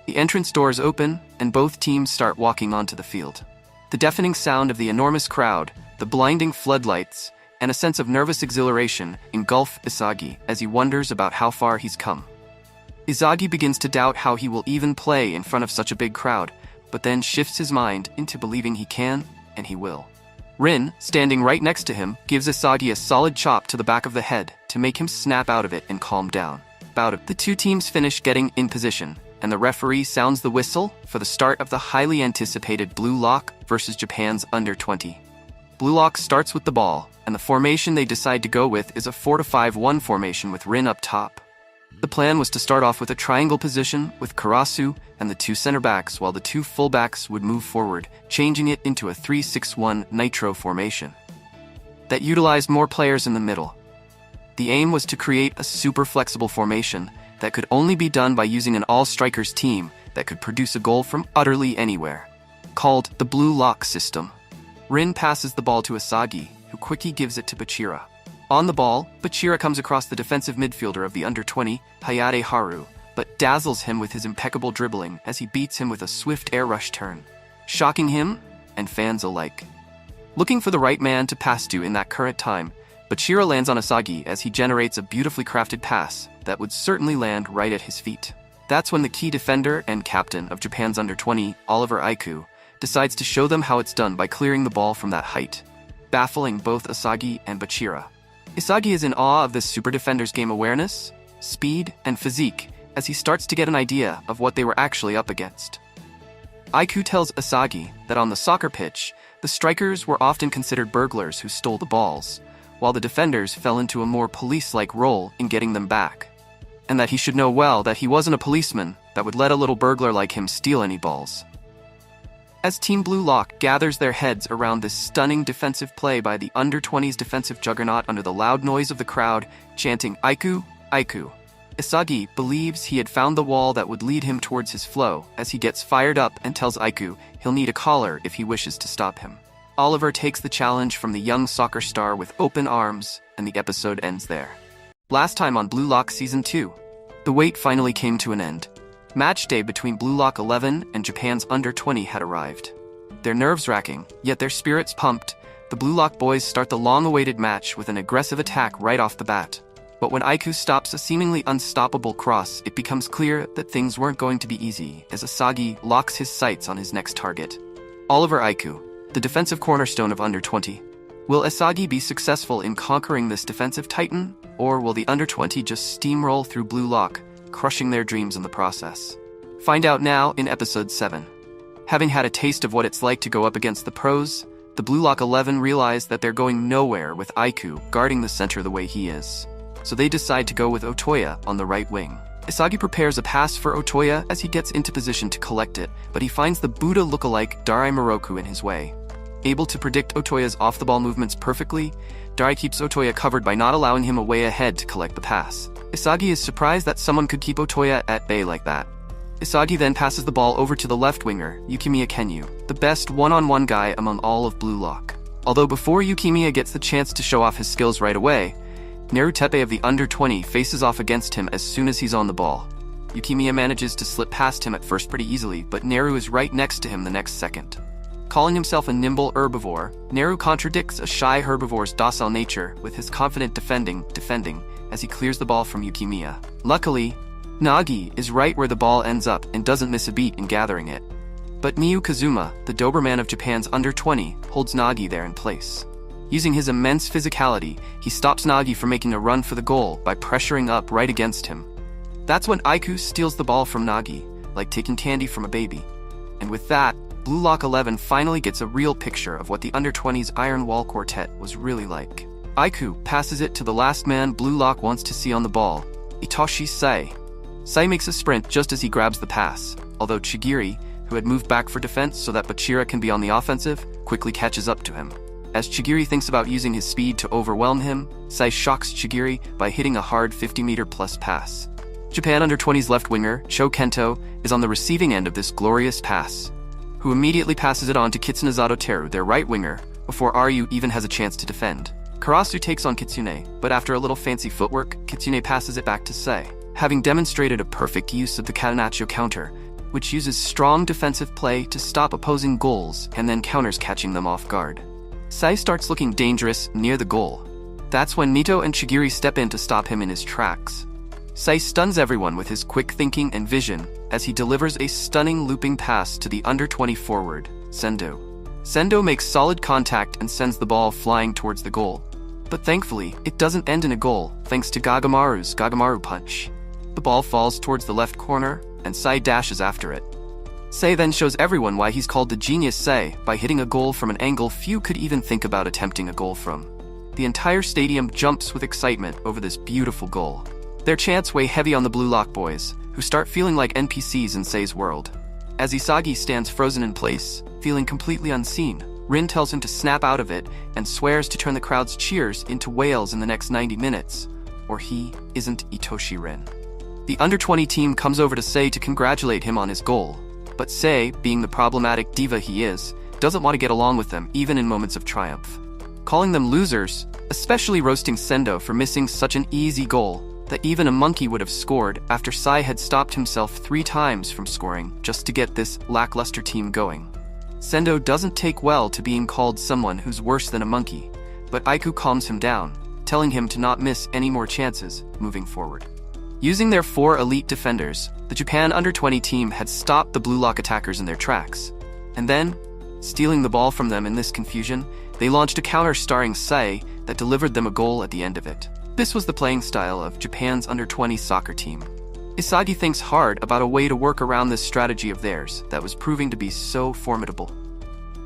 The entrance doors open, and both teams start walking onto the field. The deafening sound of the enormous crowd, the blinding floodlights, and a sense of nervous exhilaration engulf Isagi as he wonders about how far he's come. Isagi begins to doubt how he will even play in front of such a big crowd, but then shifts his mind into believing he can, and he will. Rin, standing right next to him, gives Isagi a solid chop to the back of the head to make him snap out of it and calm down. The two teams finish getting in position, and the referee sounds the whistle for the start of the highly anticipated Blue Lock versus Japan's under-20. Blue Lock starts with the ball, and the formation they decide to go with is a 4-5-1 formation with Rin up top. The plan was to start off with a triangle position with Karasu and the two center backs, while the two fullbacks would move forward, changing it into a 3-6-1 nitro formation that utilized more players in the middle. The aim was to create a super flexible formation that could only be done by using an all-strikers team that could produce a goal from utterly anywhere, called the Blue Lock system. Rin passes the ball to Isagi, who quickly gives it to Bachira. On the ball, Bachira comes across the defensive midfielder of the under-20, Hayate Haru, but dazzles him with his impeccable dribbling as he beats him with a swift air rush turn, shocking him and fans alike. Looking for the right man to pass to in that current time, Bachira lands on Isagi as he generates a beautifully crafted pass that would certainly land right at his feet. That's when the key defender and captain of Japan's under-20, Oliver Aiku, decides to show them how it's done by clearing the ball from that height, baffling both Isagi and Bachira. Isagi is in awe of this super defender's game awareness, speed, and physique as he starts to get an idea of what they were actually up against. Aiku tells Isagi that on the soccer pitch, the strikers were often considered burglars who stole the balls, while the defenders fell into a more police-like role in getting them back, and that he should know well that he wasn't a policeman that would let a little burglar like him steal any balls. As Team Blue Lock gathers their heads around this stunning defensive play by the under-20s defensive juggernaut under the loud noise of the crowd chanting "Aiku, Aiku," Isagi believes he had found the wall that would lead him towards his flow as he gets fired up and tells Aiku he'll need a collar if he wishes to stop him. Oliver takes the challenge from the young soccer star with open arms, and the episode ends there. Last time on Blue Lock Season 2, the wait finally came to an end. Match day between Blue Lock 11 and Japan's under-20 had arrived. Their nerves racking, yet their spirits pumped, the Blue Lock boys start the long-awaited match with an aggressive attack right off the bat. But when Aiku stops a seemingly unstoppable cross, it becomes clear that things weren't going to be easy as Isagi locks his sights on his next target. Oliver Aiku, the defensive cornerstone of under-20. Will Isagi be successful in conquering this defensive titan, or will the under-20 just steamroll through Blue Lock, crushing their dreams in the process? Find out now in Episode 7. Having had a taste of what it's like to go up against the pros, the Blue Lock 11 realize that they're going nowhere with Aiku guarding the center the way he is. So they decide to go with Otoya on the right wing. Isagi prepares a pass for Otoya as he gets into position to collect it, but he finds the Buddha lookalike Darai Moroku in his way. Able to predict Otoya's off-the-ball movements perfectly, Darai keeps Otoya covered by not allowing him a way ahead to collect the pass. Isagi is surprised that someone could keep Otoya at bay like that. Isagi then passes the ball over to the left winger, Yukimiya Kenyu, the best one-on-one guy among all of Blue Lock. Although before Yukimiya gets the chance to show off his skills right away, Neru Tepe of the under-20 faces off against him as soon as he's on the ball. Yukimiya manages to slip past him at first pretty easily, but Neru is right next to him the next second. Calling himself a nimble herbivore, Neru contradicts a shy herbivore's docile nature with his confident defending as he clears the ball from Yukimiya. Luckily, Nagi is right where the ball ends up and doesn't miss a beat in gathering it. But Miyu Kazuma, the Doberman of Japan's under-20, holds Nagi there in place. Using his immense physicality, he stops Nagi from making a run for the goal by pressuring up right against him. That's when Aiku steals the ball from Nagi, like taking candy from a baby. And with that, Blue Lock 11 finally gets a real picture of what the under-20's Iron Wall Quartet was really like. Aiku passes it to the last man Blue Lock wants to see on the ball, Itoshi Sai. Sai makes a sprint just as he grabs the pass, although Chigiri, who had moved back for defense so that Bachira can be on the offensive, quickly catches up to him. As Chigiri thinks about using his speed to overwhelm him, Sai shocks Chigiri by hitting a hard 50-meter-plus pass. Japan under-20's left winger, Sho Kento, is on the receiving end of this glorious pass, who immediately passes it on to Kitsunezato Teru, their right winger, before Ryu even has a chance to defend. Karasu takes on Kitsune, but after a little fancy footwork, Kitsune passes it back to Sai. Having demonstrated a perfect use of the Catenaccio counter, which uses strong defensive play to stop opposing goals and then counters catching them off guard. Sai starts looking dangerous near the goal. That's when Nito and Chigiri step in to stop him in his tracks. Sai stuns everyone with his quick thinking and vision as he delivers a stunning looping pass to the under-20 forward, Sendo. Sendo makes solid contact and sends the ball flying towards the goal. But thankfully, it doesn't end in a goal thanks to Gagamaru's Gagamaru punch. The ball falls towards the left corner, and Sai dashes after it. Sai then shows everyone why he's called the Genius Sai by hitting a goal from an angle few could even think about attempting a goal from. The entire stadium jumps with excitement over this beautiful goal. Their chants weigh heavy on the Blue Lock boys, who start feeling like NPCs in Sei's world. As Isagi stands frozen in place, feeling completely unseen, Rin tells him to snap out of it and swears to turn the crowd's cheers into wails in the next 90 minutes, or he isn't Itoshi Rin. The under-20 team comes over to Sei to congratulate him on his goal, but Sei, being the problematic diva he is, doesn't want to get along with them even in moments of triumph. Calling them losers, especially roasting Sendo for missing such an easy goal that even a monkey would have scored after Sai had stopped himself 3 times from scoring just to get this lackluster team going. Sendo doesn't take well to being called someone who's worse than a monkey, but Aiku calms him down, telling him to not miss any more chances moving forward. Using their 4 elite defenders, the Japan under-20 team had stopped the Blue Lock attackers in their tracks. And then, stealing the ball from them in this confusion, they launched a counter starring Sai that delivered them a goal at the end of it. This was the playing style of Japan's under-20 soccer team. Isagi thinks hard about a way to work around this strategy of theirs that was proving to be so formidable.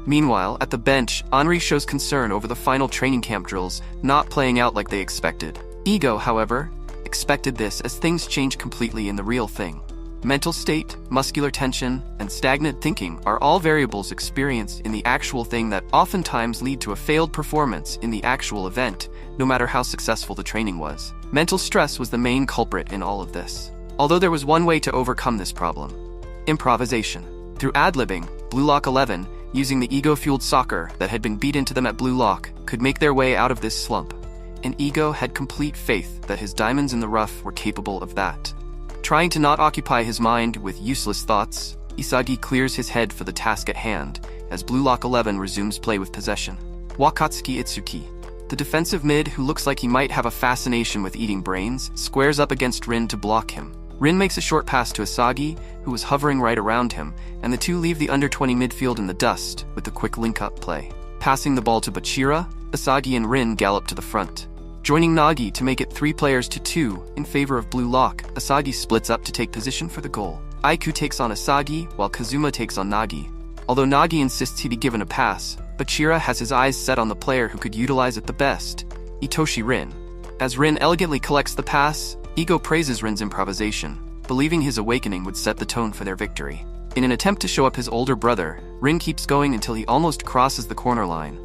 Meanwhile, at the bench, Henri shows concern over the final training camp drills not playing out like they expected. Ego, however, expected this as things change completely in the real thing. Mental state, muscular tension, and stagnant thinking are all variables experienced in the actual thing that oftentimes lead to a failed performance in the actual event, no matter how successful the training was. Mental stress was the main culprit in all of this. Although there was one way to overcome this problem: improvisation. Through ad-libbing, Blue Lock 11, using the ego-fueled soccer that had been beat into them at Blue Lock, could make their way out of this slump. And Ego had complete faith that his diamonds in the rough were capable of that. Trying to not occupy his mind with useless thoughts, Isagi clears his head for the task at hand as Blue Lock 11 resumes play with possession. Wakatsuki Itsuki, the defensive mid who looks like he might have a fascination with eating brains, squares up against Rin to block him. Rin makes a short pass to Isagi, who was hovering right around him, and the two leave the under-20 midfield in the dust with the quick link-up play. Passing the ball to Bachira, Isagi and Rin gallop to the front. Joining Nagi to make it 3-2 in favor of Blue Lock, Isagi splits up to take position for the goal. Aiku takes on Isagi, while Kazuma takes on Nagi. Although Nagi insists he be given a pass, Bachira has his eyes set on the player who could utilize it the best, Itoshi Rin. As Rin elegantly collects the pass, Ego praises Rin's improvisation, believing his awakening would set the tone for their victory. In an attempt to show up his older brother, Rin keeps going until he almost crosses the corner line,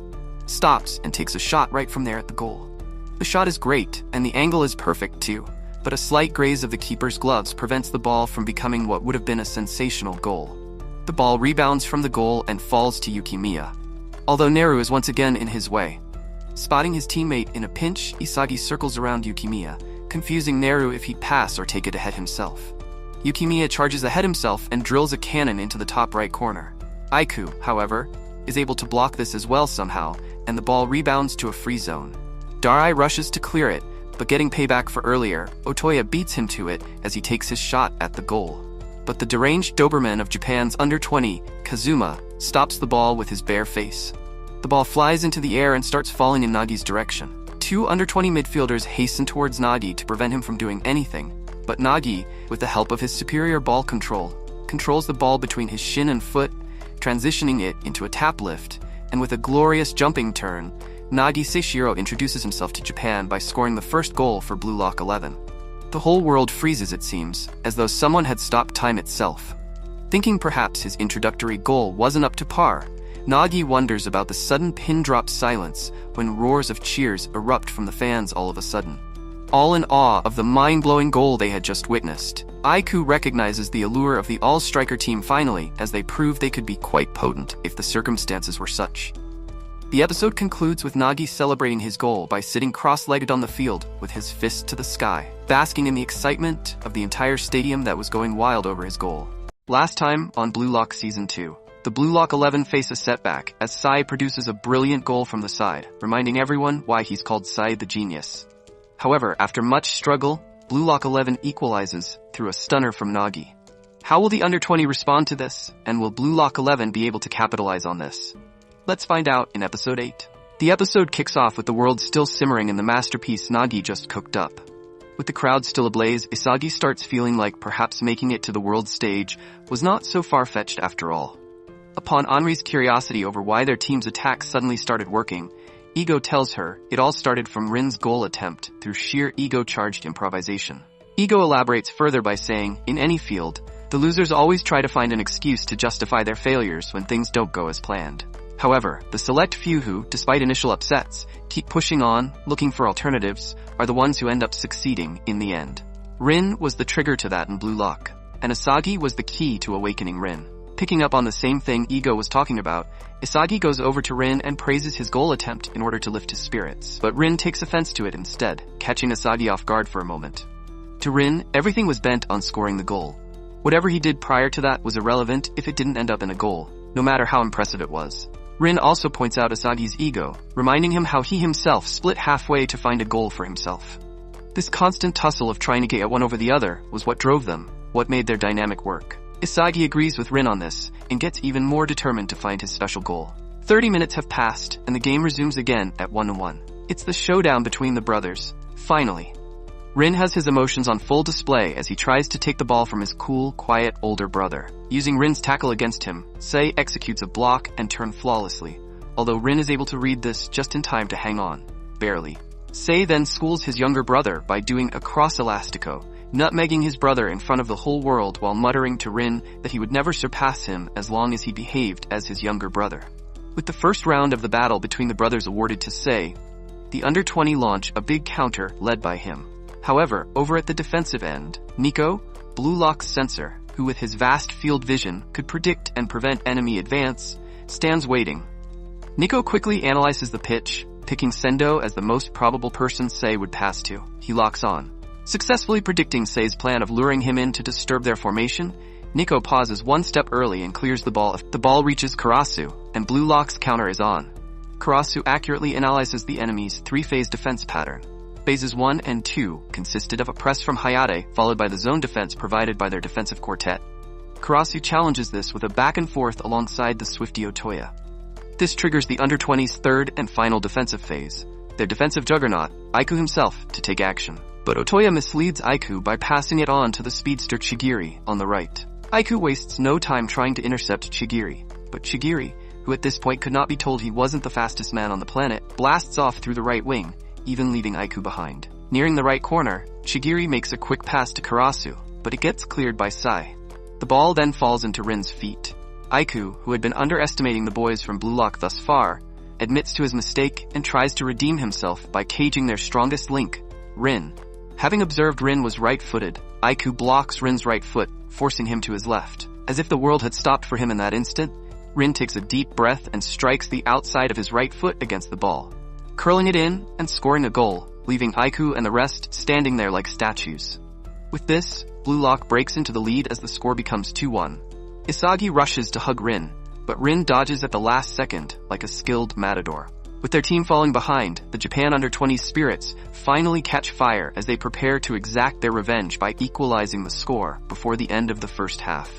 stops, and takes a shot right from there at the goal. The shot is great, and the angle is perfect too, but a slight graze of the keeper's gloves prevents the ball from becoming what would have been a sensational goal. The ball rebounds from the goal and falls to Yukimiya, although Neru is once again in his way. Spotting his teammate in a pinch, Isagi circles around Yukimiya, confusing Neru if he'd pass or take it ahead himself. Yukimiya charges ahead himself and drills a cannon into the top right corner. Aiku, however, is able to block this as well somehow, and the ball rebounds to a free zone. Darai rushes to clear it, but getting payback for earlier, Otoya beats him to it as he takes his shot at the goal. But the deranged Doberman of Japan's under-20, Kazuma, stops the ball with his bare face. The ball flies into the air and starts falling in Nagi's direction. Two under-20 midfielders hasten towards Nagi to prevent him from doing anything, but Nagi, with the help of his superior ball control, controls the ball between his shin and foot, transitioning it into a tap lift, and with a glorious jumping turn, Nagi Seishiro introduces himself to Japan by scoring the first goal for Blue Lock 11. The whole world freezes, it seems, as though someone had stopped time itself. Thinking perhaps his introductory goal wasn't up to par, Nagi wonders about the sudden pin-drop silence when roars of cheers erupt from the fans all of a sudden. All in awe of the mind-blowing goal they had just witnessed, Aiku recognizes the allure of the all-striker team finally, as they prove they could be quite potent if the circumstances were such. The episode concludes with Nagi celebrating his goal by sitting cross-legged on the field with his fist to the sky, basking in the excitement of the entire stadium that was going wild over his goal. Last time on Blue Lock Season 2, the Blue Lock 11 face a setback as Sai produces a brilliant goal from the side, reminding everyone why he's called Sai the Genius. However, after much struggle, Blue Lock 11 equalizes through a stunner from Nagi. How will the under-20 respond to this, and will Blue Lock 11 be able to capitalize on this? Let's find out in Episode 8. The episode kicks off with the world still simmering in the masterpiece Nagi just cooked up. With the crowd still ablaze, Isagi starts feeling like perhaps making it to the world stage was not so far-fetched after all. Upon Henri's curiosity over why their team's attack suddenly started working, Ego tells her it all started from Rin's goal attempt through sheer ego-charged improvisation. Ego elaborates further by saying, in any field, the losers always try to find an excuse to justify their failures when things don't go as planned. However, the select few who, despite initial upsets, keep pushing on, looking for alternatives, are the ones who end up succeeding in the end. Rin was the trigger to that in Blue Lock, and Isagi was the key to awakening Rin. Picking up on the same thing Ego was talking about, Isagi goes over to Rin and praises his goal attempt in order to lift his spirits. But Rin takes offense to it instead, catching Isagi off guard for a moment. To Rin, everything was bent on scoring the goal. Whatever he did prior to that was irrelevant if it didn't end up in a goal, no matter how impressive it was. Rin also points out Isagi's ego, reminding him how he himself split halfway to find a goal for himself. This constant tussle of trying to get one over the other was what drove them, what made their dynamic work. Isagi agrees with Rin on this, and gets even more determined to find his special goal. 30 minutes have passed, and the game resumes again at 1-1. It's the showdown between the brothers. Finally. Rin has his emotions on full display as he tries to take the ball from his cool, quiet older brother. Using Rin's tackle against him, Sei executes a block and turn flawlessly, although Rin is able to read this just in time to hang on. Barely. Sei then schools his younger brother by doing a cross elastico, nutmegging his brother in front of the whole world while muttering to Rin that he would never surpass him as long as he behaved as his younger brother. With the first round of the battle between the brothers awarded to Sei, the under-20 launch a big counter led by him. However, over at the defensive end, Nico, Blue Lock's censor, who with his vast field vision could predict and prevent enemy advance, stands waiting. Nico quickly analyzes the pitch, picking Sendo as the most probable person Sei would pass to. He locks on. Successfully predicting Sei's plan of luring him in to disturb their formation, Nico pauses one step early and clears the ball. The ball reaches Karasu, and Blue Lock's counter is on. Karasu accurately analyzes the enemy's three-phase defense pattern. Phases 1 and 2 consisted of a press from Hayate followed by the zone defense provided by their defensive quartet. Karasu challenges this with a back and forth alongside the swifty Otoya. This triggers the under-20's third and final defensive phase, their defensive juggernaut, Aiku himself, to take action. But Otoya misleads Aiku by passing it on to the speedster Chigiri on the right. Aiku wastes no time trying to intercept Chigiri, but Chigiri, who at this point could not be told he wasn't the fastest man on the planet, blasts off through the right wing, even leaving Aiku behind. Nearing the right corner, Chigiri makes a quick pass to Karasu, but it gets cleared by Sai. The ball then falls into Rin's feet. Aiku, who had been underestimating the boys from Blue Lock thus far, admits to his mistake and tries to redeem himself by caging their strongest link, Rin. Having observed Rin was right-footed, Aiku blocks Rin's right foot, forcing him to his left. As if the world had stopped for him in that instant, Rin takes a deep breath and strikes the outside of his right foot against the ball, curling it in and scoring a goal, leaving Aiku and the rest standing there like statues. With this, Blue Lock breaks into the lead as the score becomes 2-1. Isagi rushes to hug Rin, but Rin dodges at the last second like a skilled matador. With their team falling behind, the Japan Under-20 spirits finally catch fire as they prepare to exact their revenge by equalizing the score before the end of the first half.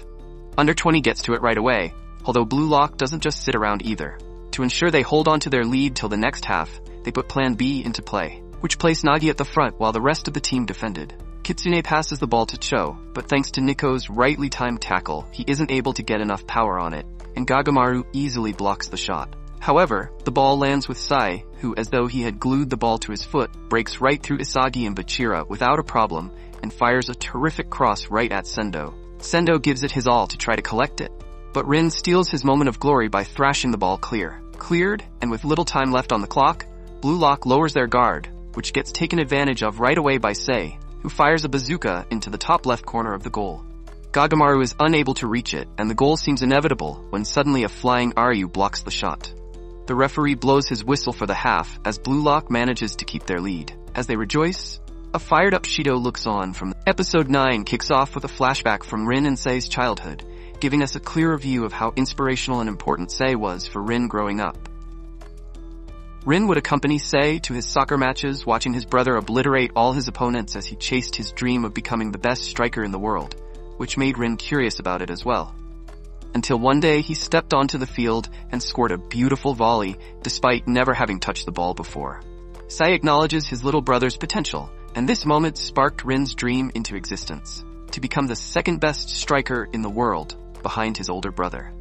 Under-20 gets to it right away, although Blue Lock doesn't just sit around either. To ensure they hold on to their lead till the next half, they put Plan B into play, which placed Nagi at the front while the rest of the team defended. Kitsune passes the ball to Cho, but thanks to Nikko's rightly timed tackle, he isn't able to get enough power on it, and Gagamaru easily blocks the shot. However, the ball lands with Sai, who, as though he had glued the ball to his foot, breaks right through Isagi and Bachira without a problem and fires a terrific cross right at Sendo. Sendo gives it his all to try to collect it, but Rin steals his moment of glory by thrashing the ball clear. Cleared, and with little time left on the clock, Blue Lock lowers their guard, which gets taken advantage of right away by Sei, who fires a bazooka into the top left corner of the goal. Gagamaru is unable to reach it, and the goal seems inevitable when suddenly a flying Ryu blocks the shot. The referee blows his whistle for the half as Blue Lock manages to keep their lead. As they rejoice, a fired-up Shido looks on from Episode 9 kicks off with a flashback from Rin and Sei's childhood, giving us a clearer view of how inspirational and important Sei was for Rin growing up. Rin would accompany Sei to his soccer matches, watching his brother obliterate all his opponents as he chased his dream of becoming the best striker in the world, which made Rin curious about it as well. Until one day he stepped onto the field and scored a beautiful volley despite never having touched the ball before. Sei acknowledges his little brother's potential, and this moment sparked Rin's dream into existence, to become the second best striker in the world, behind his older brother.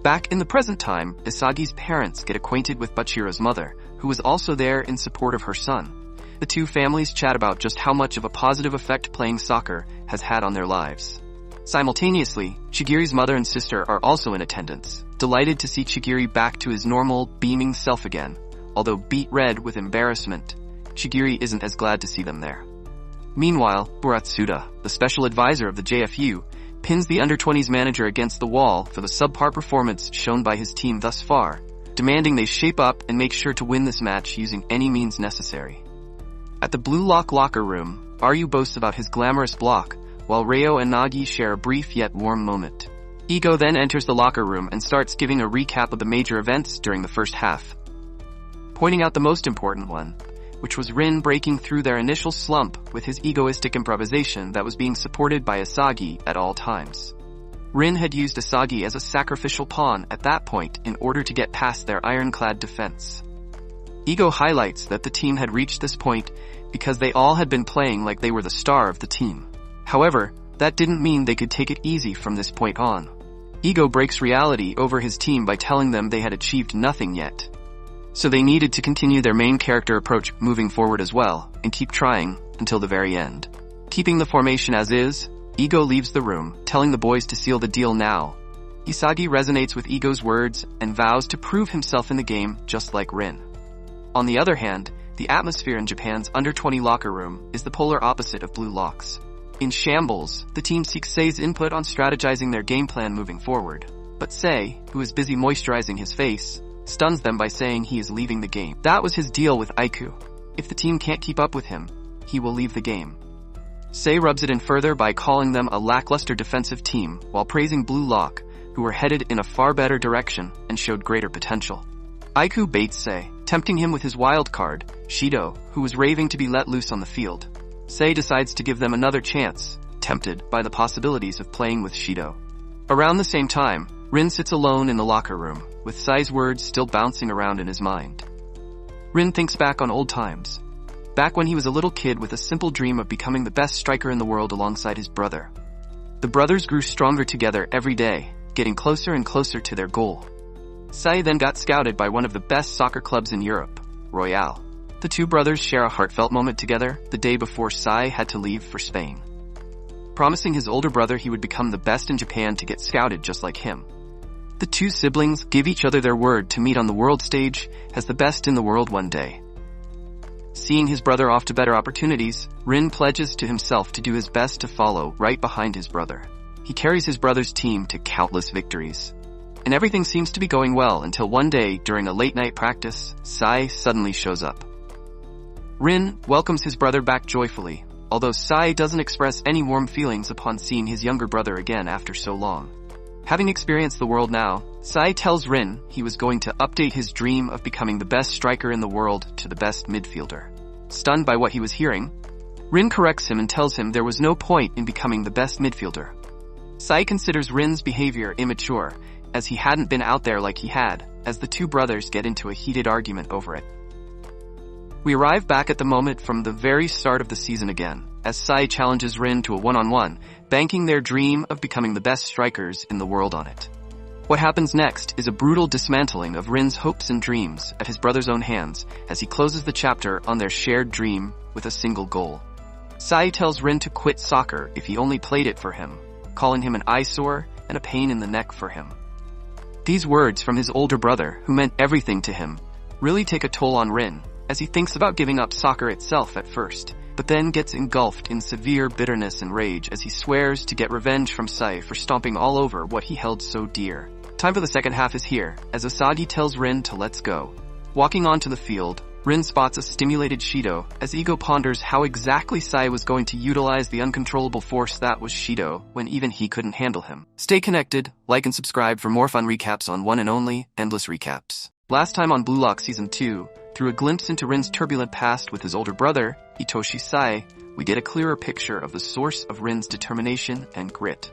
Back in the present time, Isagi's parents get acquainted with Bachira's mother, who was also there in support of her son. The two families chat about just how much of a positive effect playing soccer has had on their lives. Simultaneously, Shigiri's mother and sister are also in attendance, delighted to see Shigiri back to his normal, beaming self again. Although beet red with embarrassment, Shigiri isn't as glad to see them there. Meanwhile, Buratsuda, the special advisor of the JFU, pins the Under-20s manager against the wall for the subpar performance shown by his team thus far, demanding they shape up and make sure to win this match using any means necessary. At the Blue Lock locker room, Ryu boasts about his glamorous block, while Reo and Nagi share a brief yet warm moment. Ego then enters the locker room and starts giving a recap of the major events during the first half, pointing out the most important one, which was Rin breaking through their initial slump with his egoistic improvisation that was being supported by Isagi at all times. Rin had used Isagi as a sacrificial pawn at that point in order to get past their ironclad defense. Ego highlights that the team had reached this point because they all had been playing like they were the star of the team. However, that didn't mean they could take it easy from this point on. Ego breaks reality over his team by telling them they had achieved nothing yet. So they needed to continue their main character approach moving forward as well, and keep trying until the very end. Keeping the formation as is, Ego leaves the room, telling the boys to seal the deal now. Isagi resonates with Ego's words and vows to prove himself in the game just like Rin. On the other hand, the atmosphere in Japan's Under-20 locker room is the polar opposite of Blue Lock's. In shambles, the team seeks Sei's input on strategizing their game plan moving forward. But Sei, who is busy moisturizing his face, stuns them by saying he is leaving the game. That was his deal with Aiku. If the team can't keep up with him, he will leave the game. Sei rubs it in further by calling them a lackluster defensive team while praising Blue Lock, who were headed in a far better direction and showed greater potential. Aiku baits Sei, tempting him with his wild card, Shido, who was raving to be let loose on the field. Sei decides to give them another chance, tempted by the possibilities of playing with Shido. Around the same time, Rin sits alone in the locker room, with Sai's words still bouncing around in his mind. Rin thinks back on old times, back when he was a little kid with a simple dream of becoming the best striker in the world alongside his brother. The brothers grew stronger together every day, getting closer and closer to their goal. Sai then got scouted by one of the best soccer clubs in Europe, Royale. The two brothers share a heartfelt moment together the day before Sai had to leave for Spain. promising his older brother he would become the best in Japan to get scouted just like him. The two siblings give each other their word to meet on the world stage as the best in the world one day. Seeing his brother off to better opportunities, Rin pledges to himself to do his best to follow right behind his brother. He carries his brother's team to countless victories. And everything seems to be going well until one day, during a late-night practice, Sai suddenly shows up. Rin welcomes his brother back joyfully, although Sai doesn't express any warm feelings upon seeing his younger brother again after so long. Having experienced the world now, Sai tells Rin he was going to update his dream of becoming the best striker in the world to the best midfielder. Stunned by what he was hearing, Rin corrects him and tells him there was no point in becoming the best midfielder. Sai considers Rin's behavior immature, as he hadn't been out there like he had, as the two brothers get into a heated argument over it. We arrive back at the moment from the very start of the season again, as Sai challenges Rin to a one-on-one, banking their dream of becoming the best strikers in the world on it. What happens next is a brutal dismantling of Rin's hopes and dreams at his brother's own hands as he closes the chapter on their shared dream with a single goal. Sai tells Rin to quit soccer if he only played it for him, calling him an eyesore and a pain in the neck for him. These words from his older brother, who meant everything to him, really take a toll on Rin, as he thinks about giving up soccer itself at first, but then gets engulfed in severe bitterness and rage as he swears to get revenge from Sai for stomping all over what he held so dear. Time for the second half is here, as Isagi tells Rin to let's go. Walking onto the field, Rin spots a stimulated Shido, as Ego ponders how exactly Sai was going to utilize the uncontrollable force that was Shido when even he couldn't handle him. Stay connected, like and subscribe for more fun recaps on one and only Endless Recaps. Last time on Blue Lock Season 2, through a glimpse into Rin's turbulent past with his older brother, Itoshi Sai, we get a clearer picture of the source of Rin's determination and grit.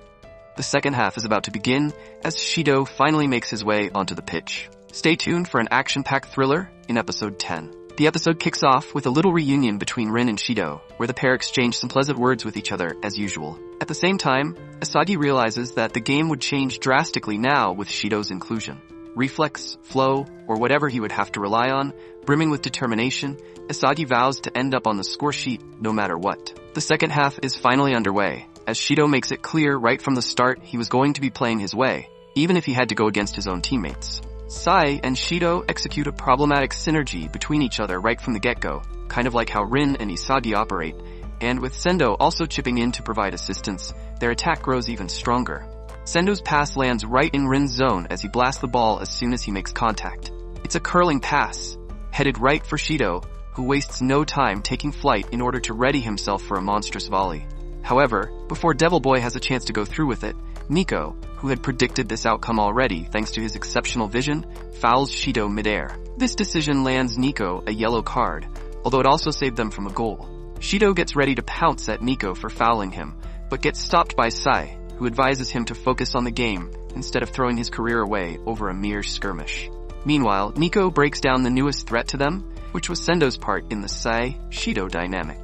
The second half is about to begin as Shido finally makes his way onto the pitch. Stay tuned for an action-packed thriller in episode 10. The episode kicks off with a little reunion between Rin and Shido, where the pair exchange some pleasant words with each other as usual. At the same time, Isagi realizes that the game would change drastically now with Shido's inclusion. Reflex, flow, or whatever he would have to rely on, brimming with determination, Isagi vows to end up on the score sheet no matter what. The second half is finally underway, as Shido makes it clear right from the start he was going to be playing his way, even if he had to go against his own teammates. Sai and Shido execute a problematic synergy between each other right from the get-go, kind of like how Rin and Isagi operate, and with Sendo also chipping in to provide assistance, their attack grows even stronger. Sendo's pass lands right in Rin's zone as he blasts the ball as soon as he makes contact. It's a curling pass, headed right for Shido, who wastes no time taking flight in order to ready himself for a monstrous volley. However, before Devil Boy has a chance to go through with it, Nico, who had predicted this outcome already thanks to his exceptional vision, fouls Shido midair. This decision lands Nico a yellow card, although it also saved them from a goal. Shido gets ready to pounce at Nico for fouling him, but gets stopped by Sai, who advises him to focus on the game instead of throwing his career away over a mere skirmish. Meanwhile, Nico breaks down the newest threat to them, which was Sendo's part in the Sai-Shido dynamic.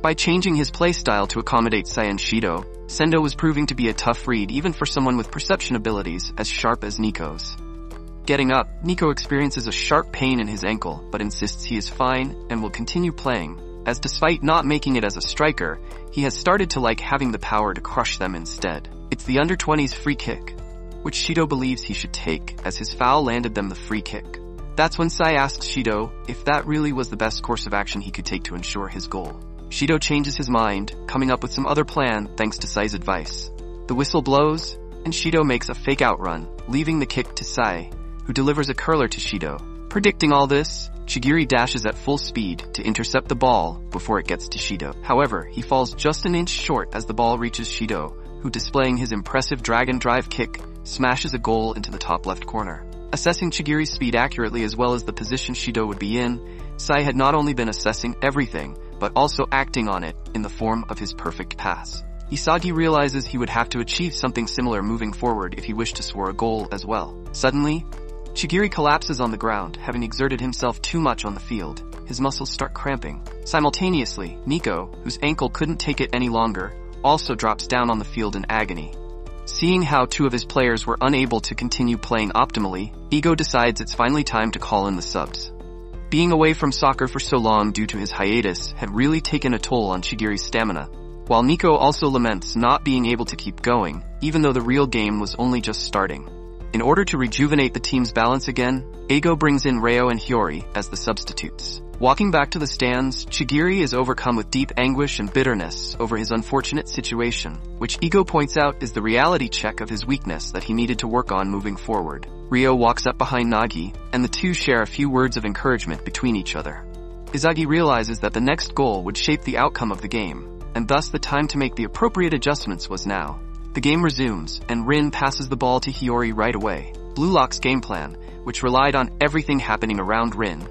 By changing his playstyle to accommodate Sai and Shido, Sendo was proving to be a tough read even for someone with perception abilities as sharp as Nico's. Getting up, Nico experiences a sharp pain in his ankle, but insists he is fine and will continue playing, as despite not making it as a striker, he has started to like having the power to crush them instead. It's the under-20s free kick, which Shido believes he should take, as his foul landed them the free kick. That's when Sai asks Shido if that really was the best course of action he could take to ensure his goal. Shido changes his mind, coming up with some other plan thanks to Sai's advice. The whistle blows, and Shido makes a fake outrun, leaving the kick to Sai, who delivers a curler to Shido. Predicting all this, Chigiri dashes at full speed to intercept the ball before it gets to Shido. However, he falls just an inch short as the ball reaches Shido, who, displaying his impressive dragon drive kick, smashes a goal into the top left corner. Assessing Chigiri's speed accurately as well as the position Shido would be in, Sai had not only been assessing everything, but also acting on it in the form of his perfect pass. Isagi realizes he would have to achieve something similar moving forward if he wished to score a goal as well. Suddenly, Chigiri collapses on the ground, having exerted himself too much on the field. His muscles start cramping. Simultaneously, Nico, whose ankle couldn't take it any longer, also drops down on the field in agony. Seeing how two of his players were unable to continue playing optimally, Ego decides it's finally time to call in the subs. Being away from soccer for so long due to his hiatus had really taken a toll on Chigiri's stamina, while Nico also laments not being able to keep going, even though the real game was only just starting. In order to rejuvenate the team's balance again, Eigo brings in Ryo and Hiyori as the substitutes. Walking back to the stands, Chigiri is overcome with deep anguish and bitterness over his unfortunate situation, which Eigo points out is the reality check of his weakness that he needed to work on moving forward. Ryo walks up behind Nagi, and the two share a few words of encouragement between each other. Isagi realizes that the next goal would shape the outcome of the game, and thus the time to make the appropriate adjustments was now. The game resumes, and Rin passes the ball to Hiyori right away. Blue Lock's game plan, which relied on everything happening around Rin,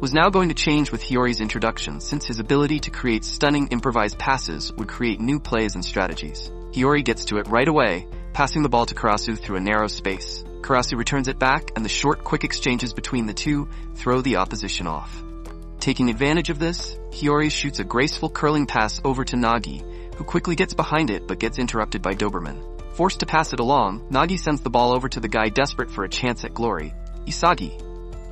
was now going to change with Hiyori's introduction, since his ability to create stunning improvised passes would create new plays and strategies. Hiyori gets to it right away, passing the ball to Karasu through a narrow space. Karasu returns it back, and the short, quick exchanges between the two throw the opposition off. Taking advantage of this, Hiyori shoots a graceful curling pass over to Nagi, who quickly gets behind it but gets interrupted by Doberman. Forced to pass it along, Nagi sends the ball over to the guy desperate for a chance at glory, Isagi.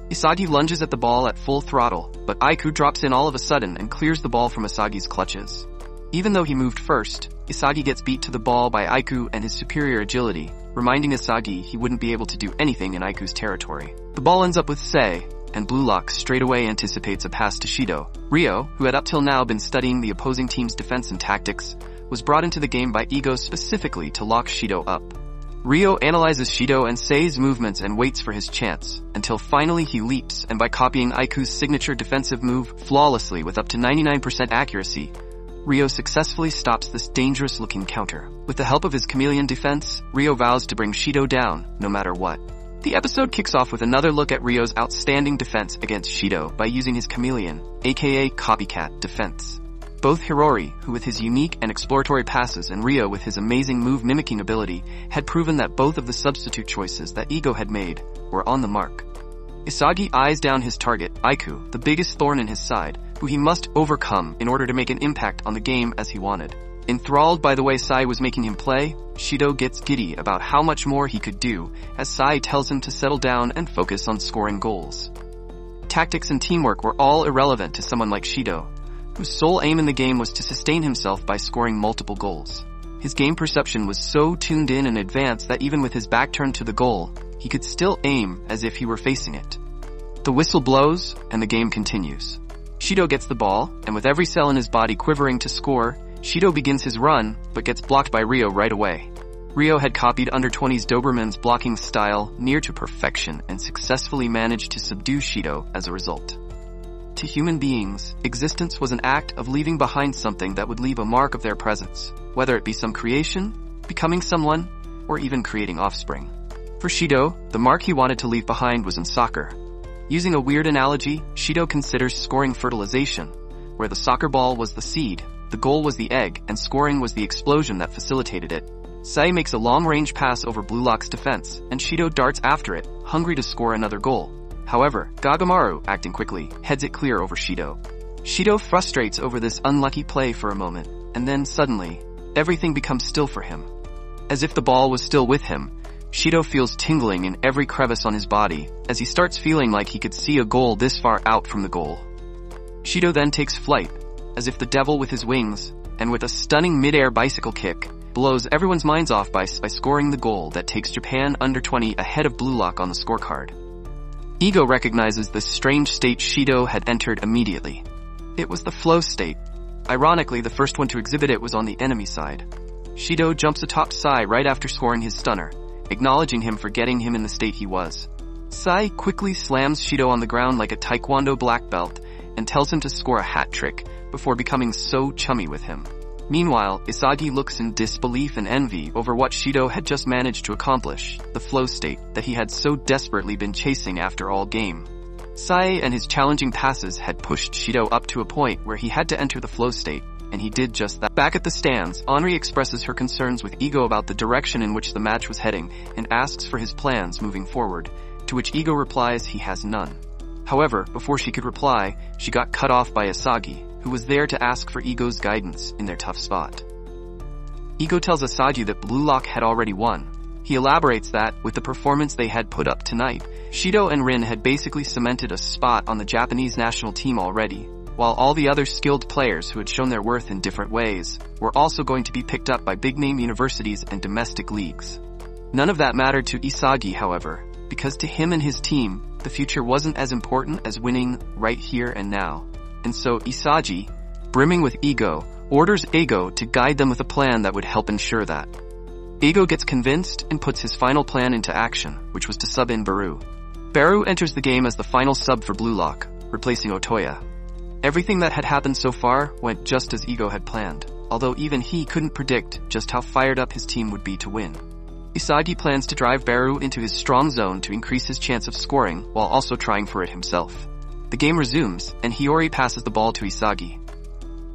Isagi lunges at the ball at full throttle, but Aiku drops in all of a sudden and clears the ball from Isagi's clutches. Even though he moved first, Isagi gets beat to the ball by Aiku and his superior agility, reminding Isagi he wouldn't be able to do anything in Aiku's territory. The ball ends up with Sei, and Blue Lock straightaway anticipates a pass to Shido. Ryo, who had up till now been studying the opposing team's defense and tactics, was brought into the game by Eigo specifically to lock Shido up. Ryo analyzes Shido and Sei's movements and waits for his chance, until finally he leaps, and by copying Aiku's signature defensive move flawlessly with up to 99% accuracy, Ryo successfully stops this dangerous-looking counter. With the help of his chameleon defense, Ryo vows to bring Shido down, no matter what. The episode kicks off with another look at Ryo's outstanding defense against Shido by using his chameleon, aka copycat, defense. Both Hirori, who with his unique and exploratory passes, and Ryo with his amazing move-mimicking ability, had proven that both of the substitute choices that Eigo had made were on the mark. Isagi eyes down his target, Aiku, the biggest thorn in his side, who he must overcome in order to make an impact on the game as he wanted. Enthralled by the way Sai was making him play, Shido gets giddy about how much more he could do, as Sai tells him to settle down and focus on scoring goals. Tactics and teamwork were all irrelevant to someone like Shido, whose sole aim in the game was to sustain himself by scoring multiple goals. His game perception was so tuned in advance that even with his back turned to the goal, he could still aim as if he were facing it. The whistle blows, and the game continues. Shido gets the ball, and with every cell in his body quivering to score, Shido begins his run, but gets blocked by Ryo right away. Ryo had copied under 20's Doberman's blocking style near to perfection and successfully managed to subdue Shido as a result. To human beings, existence was an act of leaving behind something that would leave a mark of their presence, whether it be some creation, becoming someone, or even creating offspring. For Shido, the mark he wanted to leave behind was in soccer. Using a weird analogy, Shido considers scoring fertilization, where the soccer ball was the seed, the goal was the egg, and scoring was the explosion that facilitated it. Sai makes a long-range pass over Blue Lock's defense, and Shido darts after it, hungry to score another goal. However, Gagamaru, acting quickly, heads it clear over Shido. Shido frustrates over this unlucky play for a moment, and then suddenly, everything becomes still for him. As if the ball was still with him, Shido feels tingling in every crevice on his body, as he starts feeling like he could see a goal this far out from the goal. Shido then takes flight, as if the devil with his wings, and with a stunning mid-air bicycle kick, blows everyone's minds off by scoring the goal that takes Japan under 20 ahead of Blue Lock on the scorecard. Eigo recognizes this strange state Shido had entered immediately. It was the flow state. Ironically, the first one to exhibit it was on the enemy side. Shido jumps atop Sai right after scoring his stunner, acknowledging him for getting him in the state he was. Sai quickly slams Shido on the ground like a taekwondo black belt and tells him to score a hat trick before becoming so chummy with him. Meanwhile, Isagi looks in disbelief and envy over what Shido had just managed to accomplish, the flow state that he had so desperately been chasing after all game. Sai and his challenging passes had pushed Shido up to a point where he had to enter the flow state, and he did just that. Back at the stands, Henri expresses her concerns with Eigo about the direction in which the match was heading and asks for his plans moving forward, to which Eigo replies he has none. However, before she could reply, she got cut off by Isagi, who was there to ask for Eigo's guidance in their tough spot. Eigo tells Isagi that Blue Lock had already won. He elaborates that, with the performance they had put up tonight, Shido and Rin had basically cemented a spot on the Japanese national team already, while all the other skilled players who had shown their worth in different ways were also going to be picked up by big-name universities and domestic leagues. None of that mattered to Isagi, however, because to him and his team, the future wasn't as important as winning right here and now. And so Isagi, brimming with ego, orders Eigo to guide them with a plan that would help ensure that. Eigo gets convinced and puts his final plan into action, which was to sub in Baru. Baru enters the game as the final sub for Blue Lock, replacing Otoya. Everything that had happened so far went just as Eigo had planned, although even he couldn't predict just how fired up his team would be to win. Isagi plans to drive Baru into his strong zone to increase his chance of scoring while also trying for it himself. The game resumes, and Hiyori passes the ball to Isagi.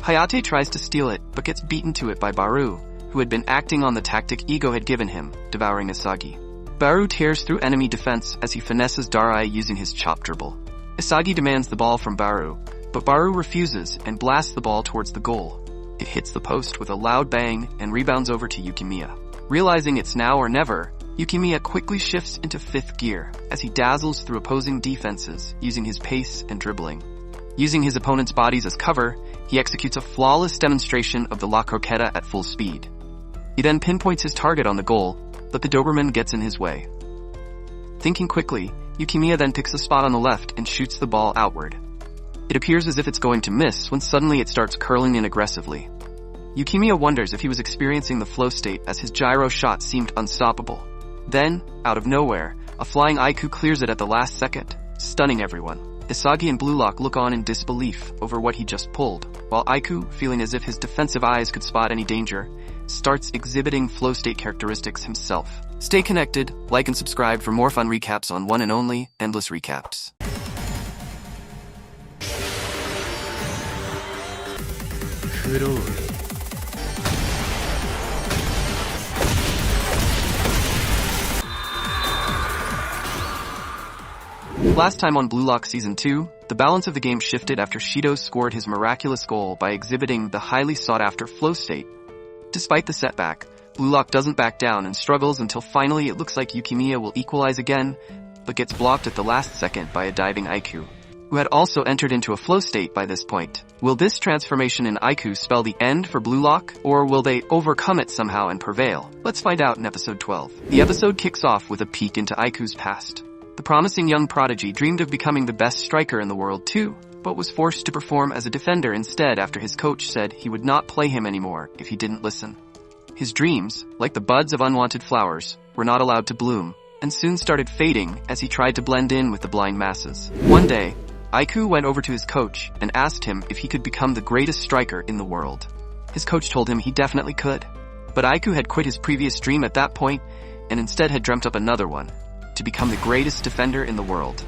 Hayate tries to steal it, but gets beaten to it by Baru, who had been acting on the tactic Eigo had given him, devouring Isagi. Baru tears through enemy defense as he finesses Darai using his chop dribble. Isagi demands the ball from Baru, but Baru refuses and blasts the ball towards the goal. It hits the post with a loud bang and rebounds over to Yukimiya. Realizing it's now or never, Yukimiya quickly shifts into 5th gear as he dazzles through opposing defenses using his pace and dribbling. Using his opponent's bodies as cover, he executes a flawless demonstration of the La Croqueta at full speed. He then pinpoints his target on the goal, but the Doberman gets in his way. Thinking quickly, Yukimiya then picks a spot on the left and shoots the ball outward. It appears as if it's going to miss when suddenly it starts curling in aggressively. Yukimiya wonders if he was experiencing the flow state as his gyro shot seemed unstoppable. Then, out of nowhere, a flying Aiku clears it at the last second, stunning everyone. Isagi and Blue Lock look on in disbelief over what he just pulled, while Aiku, feeling as if his defensive eyes could spot any danger, starts exhibiting flow state characteristics himself. Stay connected, like and subscribe for more fun recaps on one and only Endless Recaps. Last time on Blue Lock Season 2, the balance of the game shifted after Shido scored his miraculous goal by exhibiting the highly sought-after flow state. Despite the setback, Blue Lock doesn't back down and struggles until finally it looks like Yukimiya will equalize again, but gets blocked at the last second by a diving Aiku, who had also entered into a flow state by this point. Will this transformation in Aiku spell the end for Blue Lock, or will they overcome it somehow and prevail? Let's find out in episode 12. The episode kicks off with a peek into Aiku's past. The promising young prodigy dreamed of becoming the best striker in the world too, but was forced to perform as a defender instead after his coach said he would not play him anymore if he didn't listen. His dreams, like the buds of unwanted flowers, were not allowed to bloom, and soon started fading as he tried to blend in with the blind masses. One day, Aiku went over to his coach and asked him if he could become the greatest striker in the world. His coach told him he definitely could, but Aiku had quit his previous dream at that point and instead had dreamt up another one, to become the greatest defender in the world.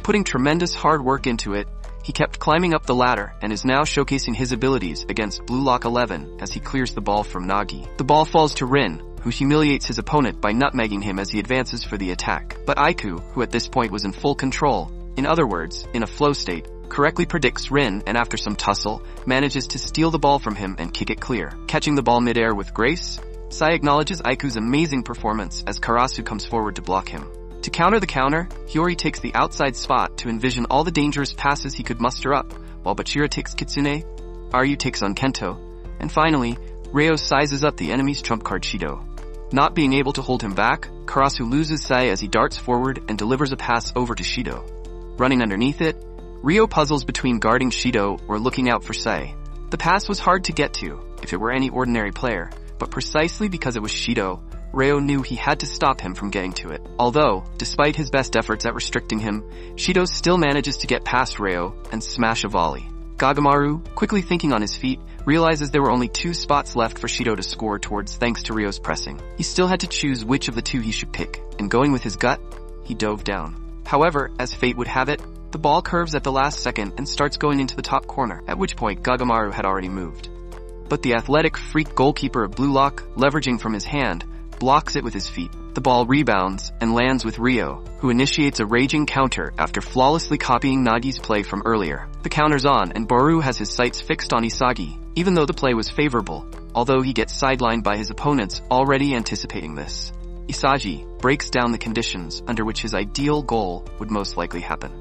Putting tremendous hard work into it, he kept climbing up the ladder and is now showcasing his abilities against Blue Lock 11 as he clears the ball from Nagi. The ball falls to Rin, who humiliates his opponent by nutmegging him as he advances for the attack. But Aiku, who at this point was in full control, in other words, in a flow state, correctly predicts Rin and after some tussle, manages to steal the ball from him and kick it clear. Catching the ball midair with grace, Sai acknowledges Aiku's amazing performance as Karasu comes forward to block him. To counter the counter, Hiyori takes the outside spot to envision all the dangerous passes he could muster up, while Bachira takes Kitsune, Aryu takes on Kento, and finally, Ryo sizes up the enemy's trump card Shido. Not being able to hold him back, Karasu loses Sai as he darts forward and delivers a pass over to Shido. Running underneath it, Ryo puzzles between guarding Shido or looking out for Sai. The pass was hard to get to, if it were any ordinary player, but precisely because it was Shido, Ryo knew he had to stop him from getting to it. Although, despite his best efforts at restricting him, Shido still manages to get past Ryo and smash a volley. Gagamaru, quickly thinking on his feet, realizes there were only 2 spots left for Shido to score towards thanks to Ryo's pressing. He still had to choose which of the 2 he should pick, and going with his gut, he dove down. However, as fate would have it, the ball curves at the last second and starts going into the top corner, at which point Gagamaru had already moved. But the athletic freak goalkeeper of Blue Lock, leveraging from his hand, blocks it with his feet. The ball rebounds and lands with Ryo, who initiates a raging counter after flawlessly copying Nagi's play from earlier. The counter's on and Boru has his sights fixed on Isagi, even though the play was favorable, although he gets sidelined by his opponents already anticipating this. Isagi breaks down the conditions under which his ideal goal would most likely happen.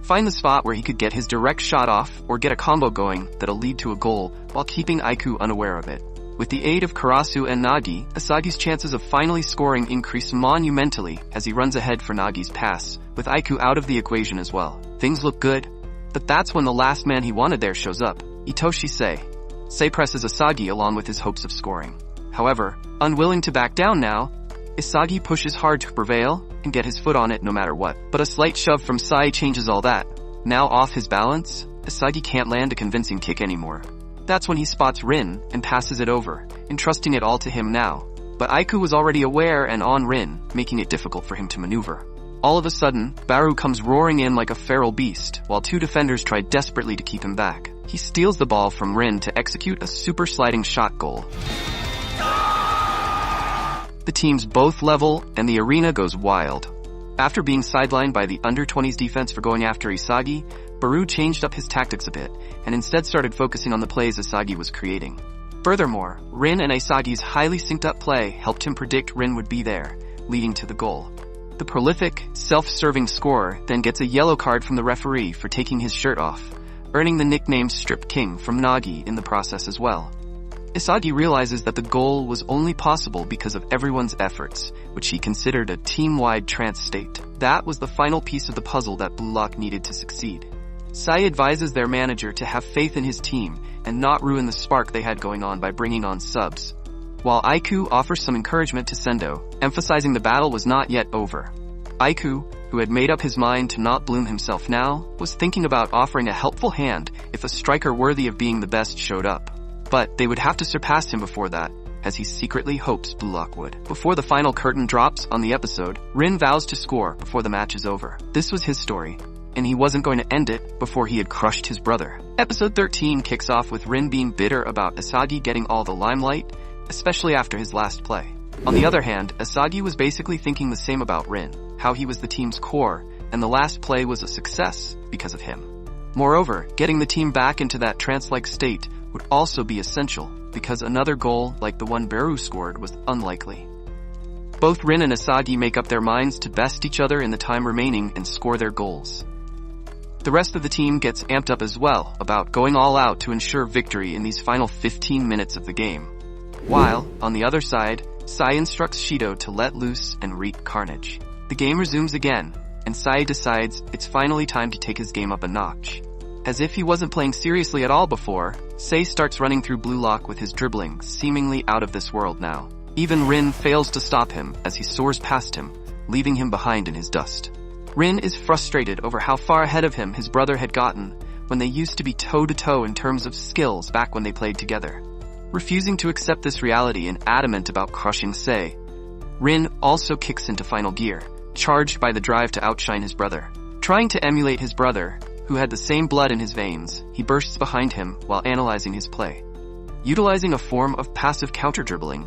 find the spot where he could get his direct shot off or get a combo going that'll lead to a goal while keeping Aiku unaware of it. With the aid of Karasu and Nagi, Isagi's chances of finally scoring increase monumentally as he runs ahead for Nagi's pass, with Aiku out of the equation as well. Things look good, but that's when the last man he wanted there shows up, Itoshi Sei. Sei presses Isagi along with his hopes of scoring. However, unwilling to back down now, Isagi pushes hard to prevail and get his foot on it no matter what. But a slight shove from Sei changes all that. Now off his balance, Isagi can't land a convincing kick anymore. That's when he spots Rin and passes it over, entrusting it all to him now. But Aiku was already aware and on Rin, making it difficult for him to maneuver. All of a sudden, Baru comes roaring in like a feral beast, while two defenders try desperately to keep him back. He steals the ball from Rin to execute a super sliding shot goal. The teams both level, and the arena goes wild. After being sidelined by the under-20s defense for going after Isagi, Baru changed up his tactics a bit, and instead started focusing on the plays Isagi was creating. Furthermore, Rin and Isagi's highly synced-up play helped him predict Rin would be there, leading to the goal. The prolific, self-serving scorer then gets a yellow card from the referee for taking his shirt off, earning the nickname Strip King from Nagi in the process as well. Isagi realizes that the goal was only possible because of everyone's efforts, which he considered a team-wide trance state. That was the final piece of the puzzle that Blue Lock needed to succeed. Sai advises their manager to have faith in his team and not ruin the spark they had going on by bringing on subs, while Aiku offers some encouragement to Sendo, emphasizing the battle was not yet over. Aiku, who had made up his mind to not bloom himself now, was thinking about offering a helpful hand if a striker worthy of being the best showed up. But they would have to surpass him before that, as he secretly hopes Blue Lock would. Before the final curtain drops on the episode, Rin vows to score before the match is over. This was his story, and he wasn't going to end it before he had crushed his brother. Episode 13 kicks off with Rin being bitter about Isagi getting all the limelight, especially after his last play. On the other hand, Isagi was basically thinking the same about Rin, how he was the team's core, and the last play was a success because of him. Moreover, getting the team back into that trance-like state would also be essential, because another goal like the one Baru scored was unlikely. Both Rin and Isagi make up their minds to best each other in the time remaining and score their goals. The rest of the team gets amped up as well about going all out to ensure victory in these final 15 minutes of the game. While, on the other side, Sai instructs Shido to let loose and wreak carnage. The game resumes again, and Sai decides it's finally time to take his game up a notch. As if he wasn't playing seriously at all before, Sei starts running through Blue Lock with his dribbling seemingly out of this world now. Even Rin fails to stop him as he soars past him, leaving him behind in his dust. Rin is frustrated over how far ahead of him his brother had gotten when they used to be toe-to-toe in terms of skills back when they played together. Refusing to accept this reality and adamant about crushing Sei, Rin also kicks into final gear, charged by the drive to outshine his brother. Trying to emulate his brother, who had the same blood in his veins, he bursts behind him while analyzing his play. Utilizing a form of passive counter-dribbling,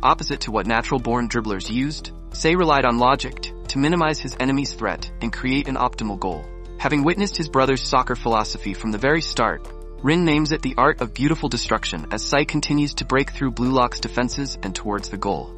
opposite to what natural-born dribblers used, Sei relied on logic to minimize his enemy's threat and create an optimal goal. Having witnessed his brother's soccer philosophy from the very start, Rin names it the art of beautiful destruction as Sei continues to break through Blue Lock's defenses and towards the goal.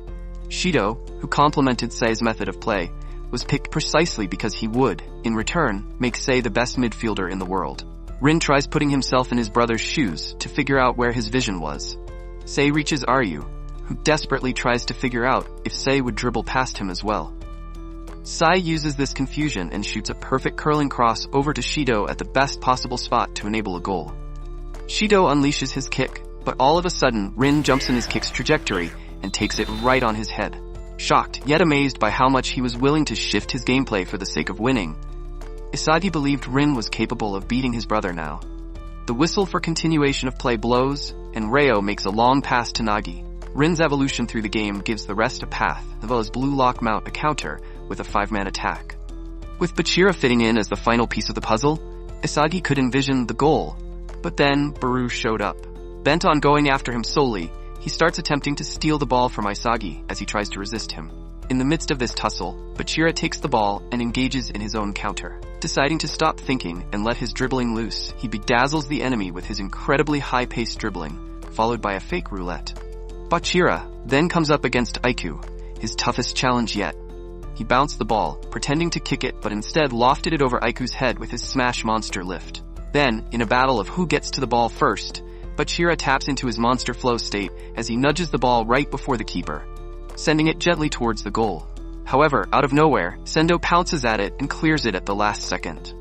Shido, who complimented Sei's method of play, was picked precisely because he would, in return, make Sei the best midfielder in the world. Rin tries putting himself in his brother's shoes to figure out where his vision was. Sei reaches Ryu, who desperately tries to figure out if Sei would dribble past him as well. Sai uses this confusion and shoots a perfect curling cross over to Shido at the best possible spot to enable a goal. Shido unleashes his kick, but all of a sudden, Rin jumps in his kick's trajectory and takes it right on his head. Shocked, yet amazed by how much he was willing to shift his gameplay for the sake of winning, Isagi believed Rin was capable of beating his brother now. The whistle for continuation of play blows, and Reo makes a long pass to Nagi. Rin's evolution through the game gives the rest a path, as well as Blue Lock mount a counter with a 5-man attack. With Bachira fitting in as the final piece of the puzzle, Isagi could envision the goal, but then Baru showed up. Bent on going after him solely, he starts attempting to steal the ball from Isagi as he tries to resist him. In the midst of this tussle, Bachira takes the ball and engages in his own counter. Deciding to stop thinking and let his dribbling loose, he bedazzles the enemy with his incredibly high-paced dribbling, followed by a fake roulette. Bachira then comes up against Aiku, his toughest challenge yet. He bounced the ball, pretending to kick it but instead lofted it over Aiku's head with his smash monster lift. Then, in a battle of who gets to the ball first, Bachira taps into his monster flow state as he nudges the ball right before the keeper, sending it gently towards the goal. However, out of nowhere, Sendo pounces at it and clears it at the last second.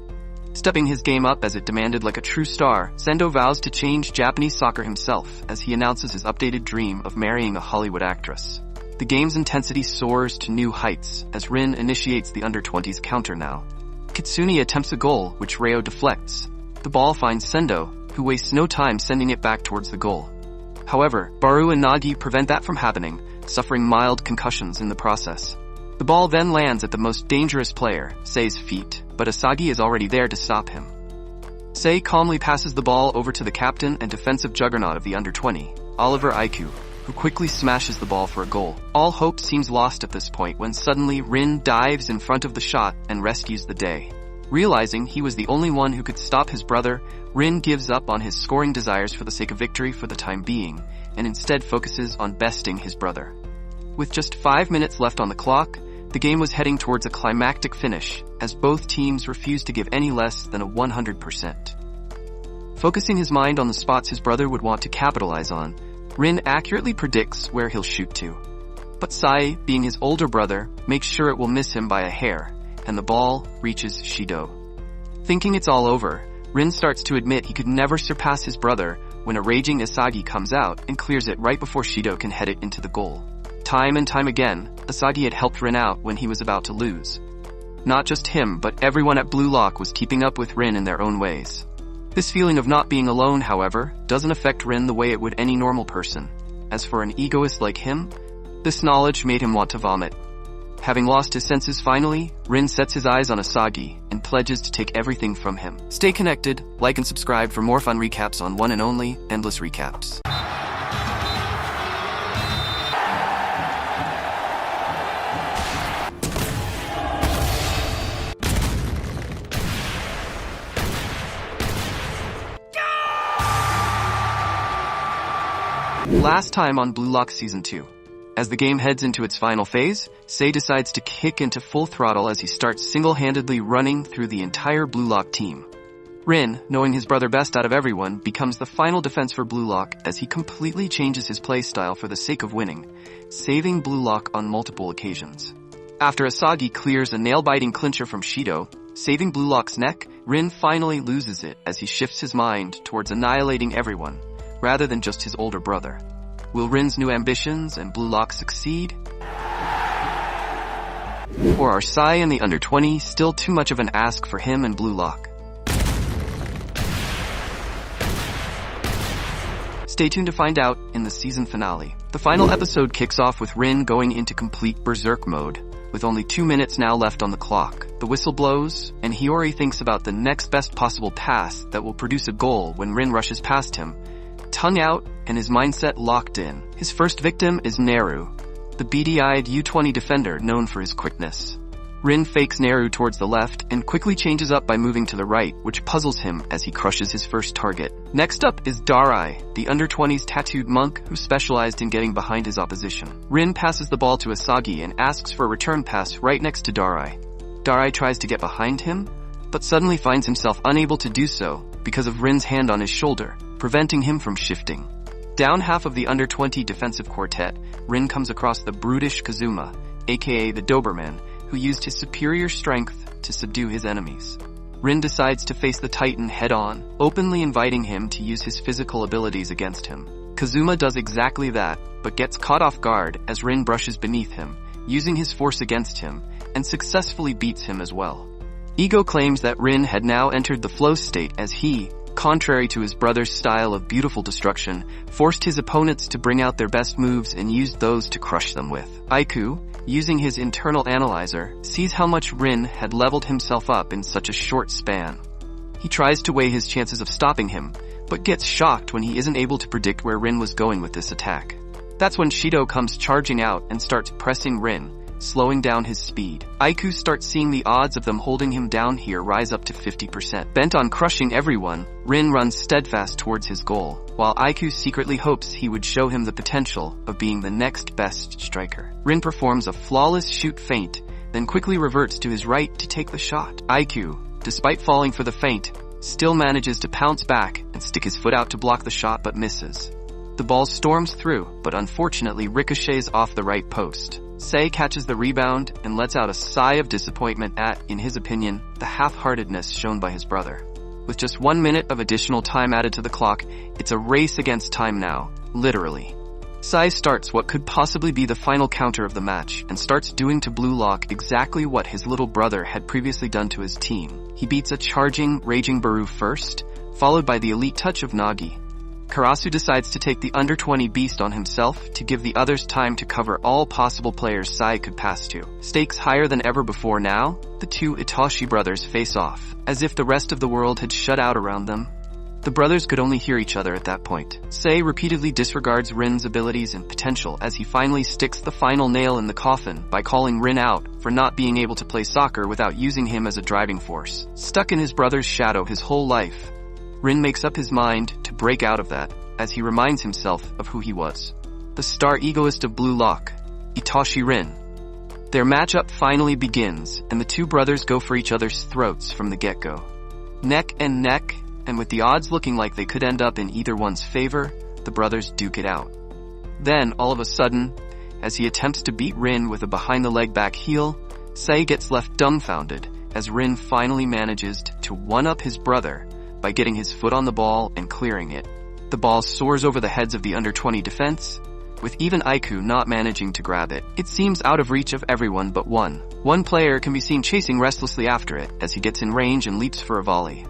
Stepping his game up as it demanded like a true star, Sendo vows to change Japanese soccer himself as he announces his updated dream of marrying a Hollywood actress. The game's intensity soars to new heights as Rin initiates the under-20s counter now. Kitsune attempts a goal, which Reo deflects. The ball finds Sendo, who wastes no time sending it back towards the goal. However, Baru and Nagi prevent that from happening, suffering mild concussions in the process. The ball then lands at the most dangerous player, Sei's feet, but Isagi is already there to stop him. Sei calmly passes the ball over to the captain and defensive juggernaut of the under-20, Oliver Aiku, who quickly smashes the ball for a goal. All hope seems lost at this point when suddenly Rin dives in front of the shot and rescues the day. Realizing he was the only one who could stop his brother, Rin gives up on his scoring desires for the sake of victory for the time being, and instead focuses on besting his brother. With just 5 minutes left on the clock, the game was heading towards a climactic finish, as both teams refused to give any less than a 100%. Focusing his mind on the spots his brother would want to capitalize on, Rin accurately predicts where he'll shoot to. But Sai, being his older brother, makes sure it will miss him by a hair, and the ball reaches Shido. Thinking it's all over, Rin starts to admit he could never surpass his brother when a raging Isagi comes out and clears it right before Shido can head it into the goal. Time and time again, Isagi had helped Rin out when he was about to lose. Not just him, but everyone at Blue Lock was keeping up with Rin in their own ways. This feeling of not being alone, however, doesn't affect Rin the way it would any normal person. As for an egoist like him, this knowledge made him want to vomit. Having lost his senses finally, Rin sets his eyes on Isagi and pledges to take everything from him. Stay connected, like and subscribe for more fun recaps on one and only Endless Recaps. Last time on Blue Lock Season 2. As the game heads into its final phase, Sei decides to kick into full throttle as he starts single-handedly running through the entire Blue Lock team. Rin, knowing his brother best out of everyone, becomes the final defense for Blue Lock as he completely changes his playstyle for the sake of winning, saving Blue Lock on multiple occasions. After Isagi clears a nail-biting clincher from Shido, saving Blue Lock's neck, Rin finally loses it as he shifts his mind towards annihilating everyone, rather than just his older brother. Will Rin's new ambitions and Blue Lock succeed? Or are Sai and the under-20 still too much of an ask for him and Blue Lock? Stay tuned to find out in the season finale. The final episode kicks off with Rin going into complete berserk mode, with only 2 minutes now left on the clock. The whistle blows, and Hiyori thinks about the next best possible pass that will produce a goal when Rin rushes past him, tongue out and his mindset locked in. His first victim is Neru, the beady-eyed U20 defender known for his quickness. Rin fakes Neru towards the left and quickly changes up by moving to the right, which puzzles him as he crushes his first target. Next up is Darai, the under-20s tattooed monk who specialized in getting behind his opposition. Rin passes the ball to Isagi and asks for a return pass right next to Darai. Darai tries to get behind him, but suddenly finds himself unable to do so because of Rin's hand on his shoulder, preventing him from shifting. Down half of the under-20 defensive quartet, Rin comes across the brutish Kazuma, aka the Doberman, who used his superior strength to subdue his enemies. Rin decides to face the Titan head-on, openly inviting him to use his physical abilities against him. Kazuma does exactly that, but gets caught off guard as Rin brushes beneath him, using his force against him, and successfully beats him as well. Ego claims that Rin had now entered the flow state as he, contrary to his brother's style of beautiful destruction, forced his opponents to bring out their best moves and used those to crush them with. Aiku, using his internal analyzer, sees how much Rin had leveled himself up in such a short span. He tries to weigh his chances of stopping him, but gets shocked when he isn't able to predict where Rin was going with this attack. That's when Shido comes charging out and starts pressing Rin, slowing down his speed. Aiku starts seeing the odds of them holding him down here rise up to 50%. Bent on crushing everyone, Rin runs steadfast towards his goal, while Aiku secretly hopes he would show him the potential of being the next best striker. Rin performs a flawless shoot feint, then quickly reverts to his right to take the shot. IQ, despite falling for the feint, still manages to pounce back and stick his foot out to block the shot but misses. The ball storms through, but unfortunately ricochets off the right post. Sei catches the rebound and lets out a sigh of disappointment at, in his opinion, the half-heartedness shown by his brother. With just 1 minute of additional time added to the clock, it's a race against time now, literally. Sei starts what could possibly be the final counter of the match and starts doing to Blue Lock exactly what his little brother had previously done to his team. He beats a charging, raging Baru first, followed by the elite touch of Nagi. Karasu decides to take the under-20 beast on himself to give the others time to cover all possible players Sei could pass to. Stakes higher than ever before now, the two Itachi brothers face off. As if the rest of the world had shut out around them, the brothers could only hear each other at that point. Sei repeatedly disregards Rin's abilities and potential as he finally sticks the final nail in the coffin by calling Rin out for not being able to play soccer without using him as a driving force. Stuck in his brother's shadow his whole life, Rin makes up his mind to break out of that as he reminds himself of who he was. The star egoist of Blue Lock, Itachi Rin. Their matchup finally begins and the two brothers go for each other's throats from the get-go. Neck and neck, and with the odds looking like they could end up in either one's favor, the brothers duke it out. Then, all of a sudden, as he attempts to beat Rin with a behind-the-leg back heel, Sei gets left dumbfounded as Rin finally manages to one-up his brother by getting his foot on the ball and clearing it. The ball soars over the heads of the under-20 defense, with even Aiku not managing to grab it. It seems out of reach of everyone but one. One player can be seen chasing restlessly after it as he gets in range and leaps for a volley.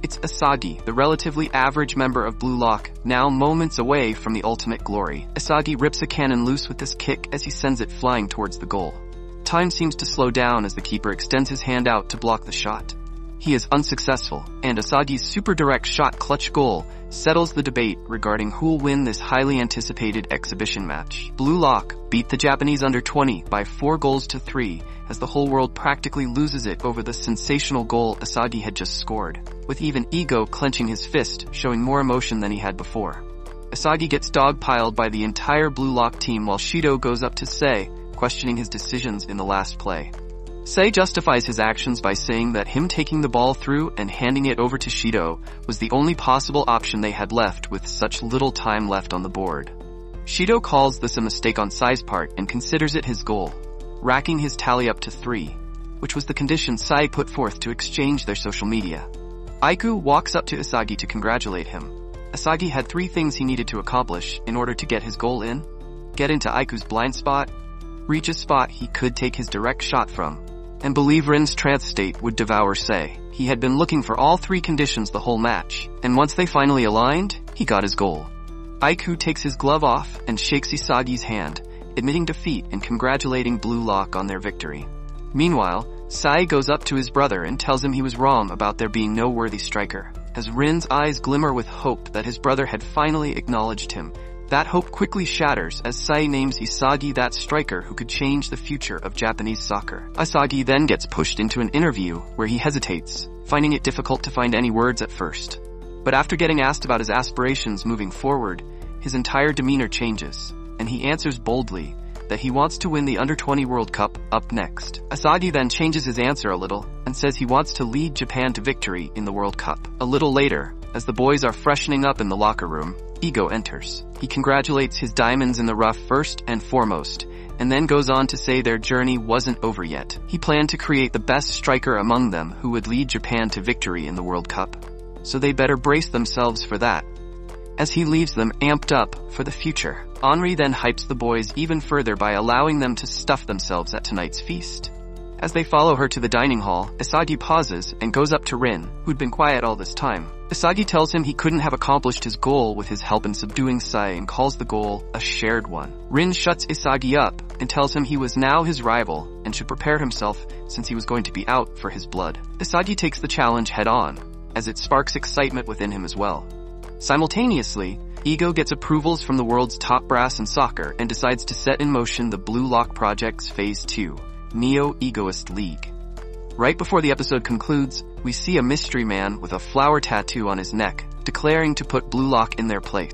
It's Isagi, the relatively average member of Blue Lock, now moments away from the ultimate glory. Isagi rips a cannon loose with this kick as he sends it flying towards the goal. Time seems to slow down as the keeper extends his hand out to block the shot. He is unsuccessful, and Isagi's super direct shot clutch goal settles the debate regarding who'll win this highly anticipated exhibition match. Blue Lock beat the Japanese under-20 by 4-3 as the whole world practically loses it over the sensational goal Isagi had just scored, with even Ego clenching his fist, showing more emotion than he had before. Isagi gets dogpiled by the entire Blue Lock team while Shido goes up to Sei, questioning his decisions in the last play. Sei justifies his actions by saying that him taking the ball through and handing it over to Shido was the only possible option they had left with such little time left on the board. Shido calls this a mistake on Sei's part and considers it his goal, racking his tally up to 3, which was the condition Sei put forth to exchange their social media. Aiku walks up to Isagi to congratulate him. Isagi had 3 things he needed to accomplish in order to get his goal in: get into Aiku's blind spot, reach a spot he could take his direct shot from, and believe Rin's trance state would devour Sei. He had been looking for all 3 conditions the whole match, and once they finally aligned, he got his goal. Aiku takes his glove off and shakes Isagi's hand, admitting defeat and congratulating Blue Lock on their victory. Meanwhile, Sei goes up to his brother and tells him he was wrong about there being no worthy striker. As Rin's eyes glimmer with hope that his brother had finally acknowledged him, that hope quickly shatters as Sei names Isagi that striker who could change the future of Japanese soccer. Isagi then gets pushed into an interview where he hesitates, finding it difficult to find any words at first. But after getting asked about his aspirations moving forward, his entire demeanor changes, and he answers boldly that he wants to win the Under-20 World Cup up next. Isagi then changes his answer a little and says he wants to lead Japan to victory in the World Cup. A little later, as the boys are freshening up in the locker room, Ego enters. He congratulates his diamonds in the rough first and foremost, and then goes on to say their journey wasn't over yet. He planned to create the best striker among them who would lead Japan to victory in the World Cup, so they better brace themselves for that, as he leaves them amped up for the future. Henri then hypes the boys even further by allowing them to stuff themselves at tonight's feast. As they follow her to the dining hall, Isagi pauses and goes up to Rin, who'd been quiet all this time. Isagi tells him he couldn't have accomplished his goal with his help in subduing Sei and calls the goal a shared one. Rin shuts Isagi up and tells him he was now his rival and should prepare himself since he was going to be out for his blood. Isagi takes the challenge head on, as it sparks excitement within him as well. Simultaneously, Ego gets approvals from the world's top brass in soccer and decides to set in motion the Blue Lock Project's Phase 2, Neo-Egoist League. Right before the episode concludes, we see a mystery man with a flower tattoo on his neck, declaring to put Blue Lock in their place.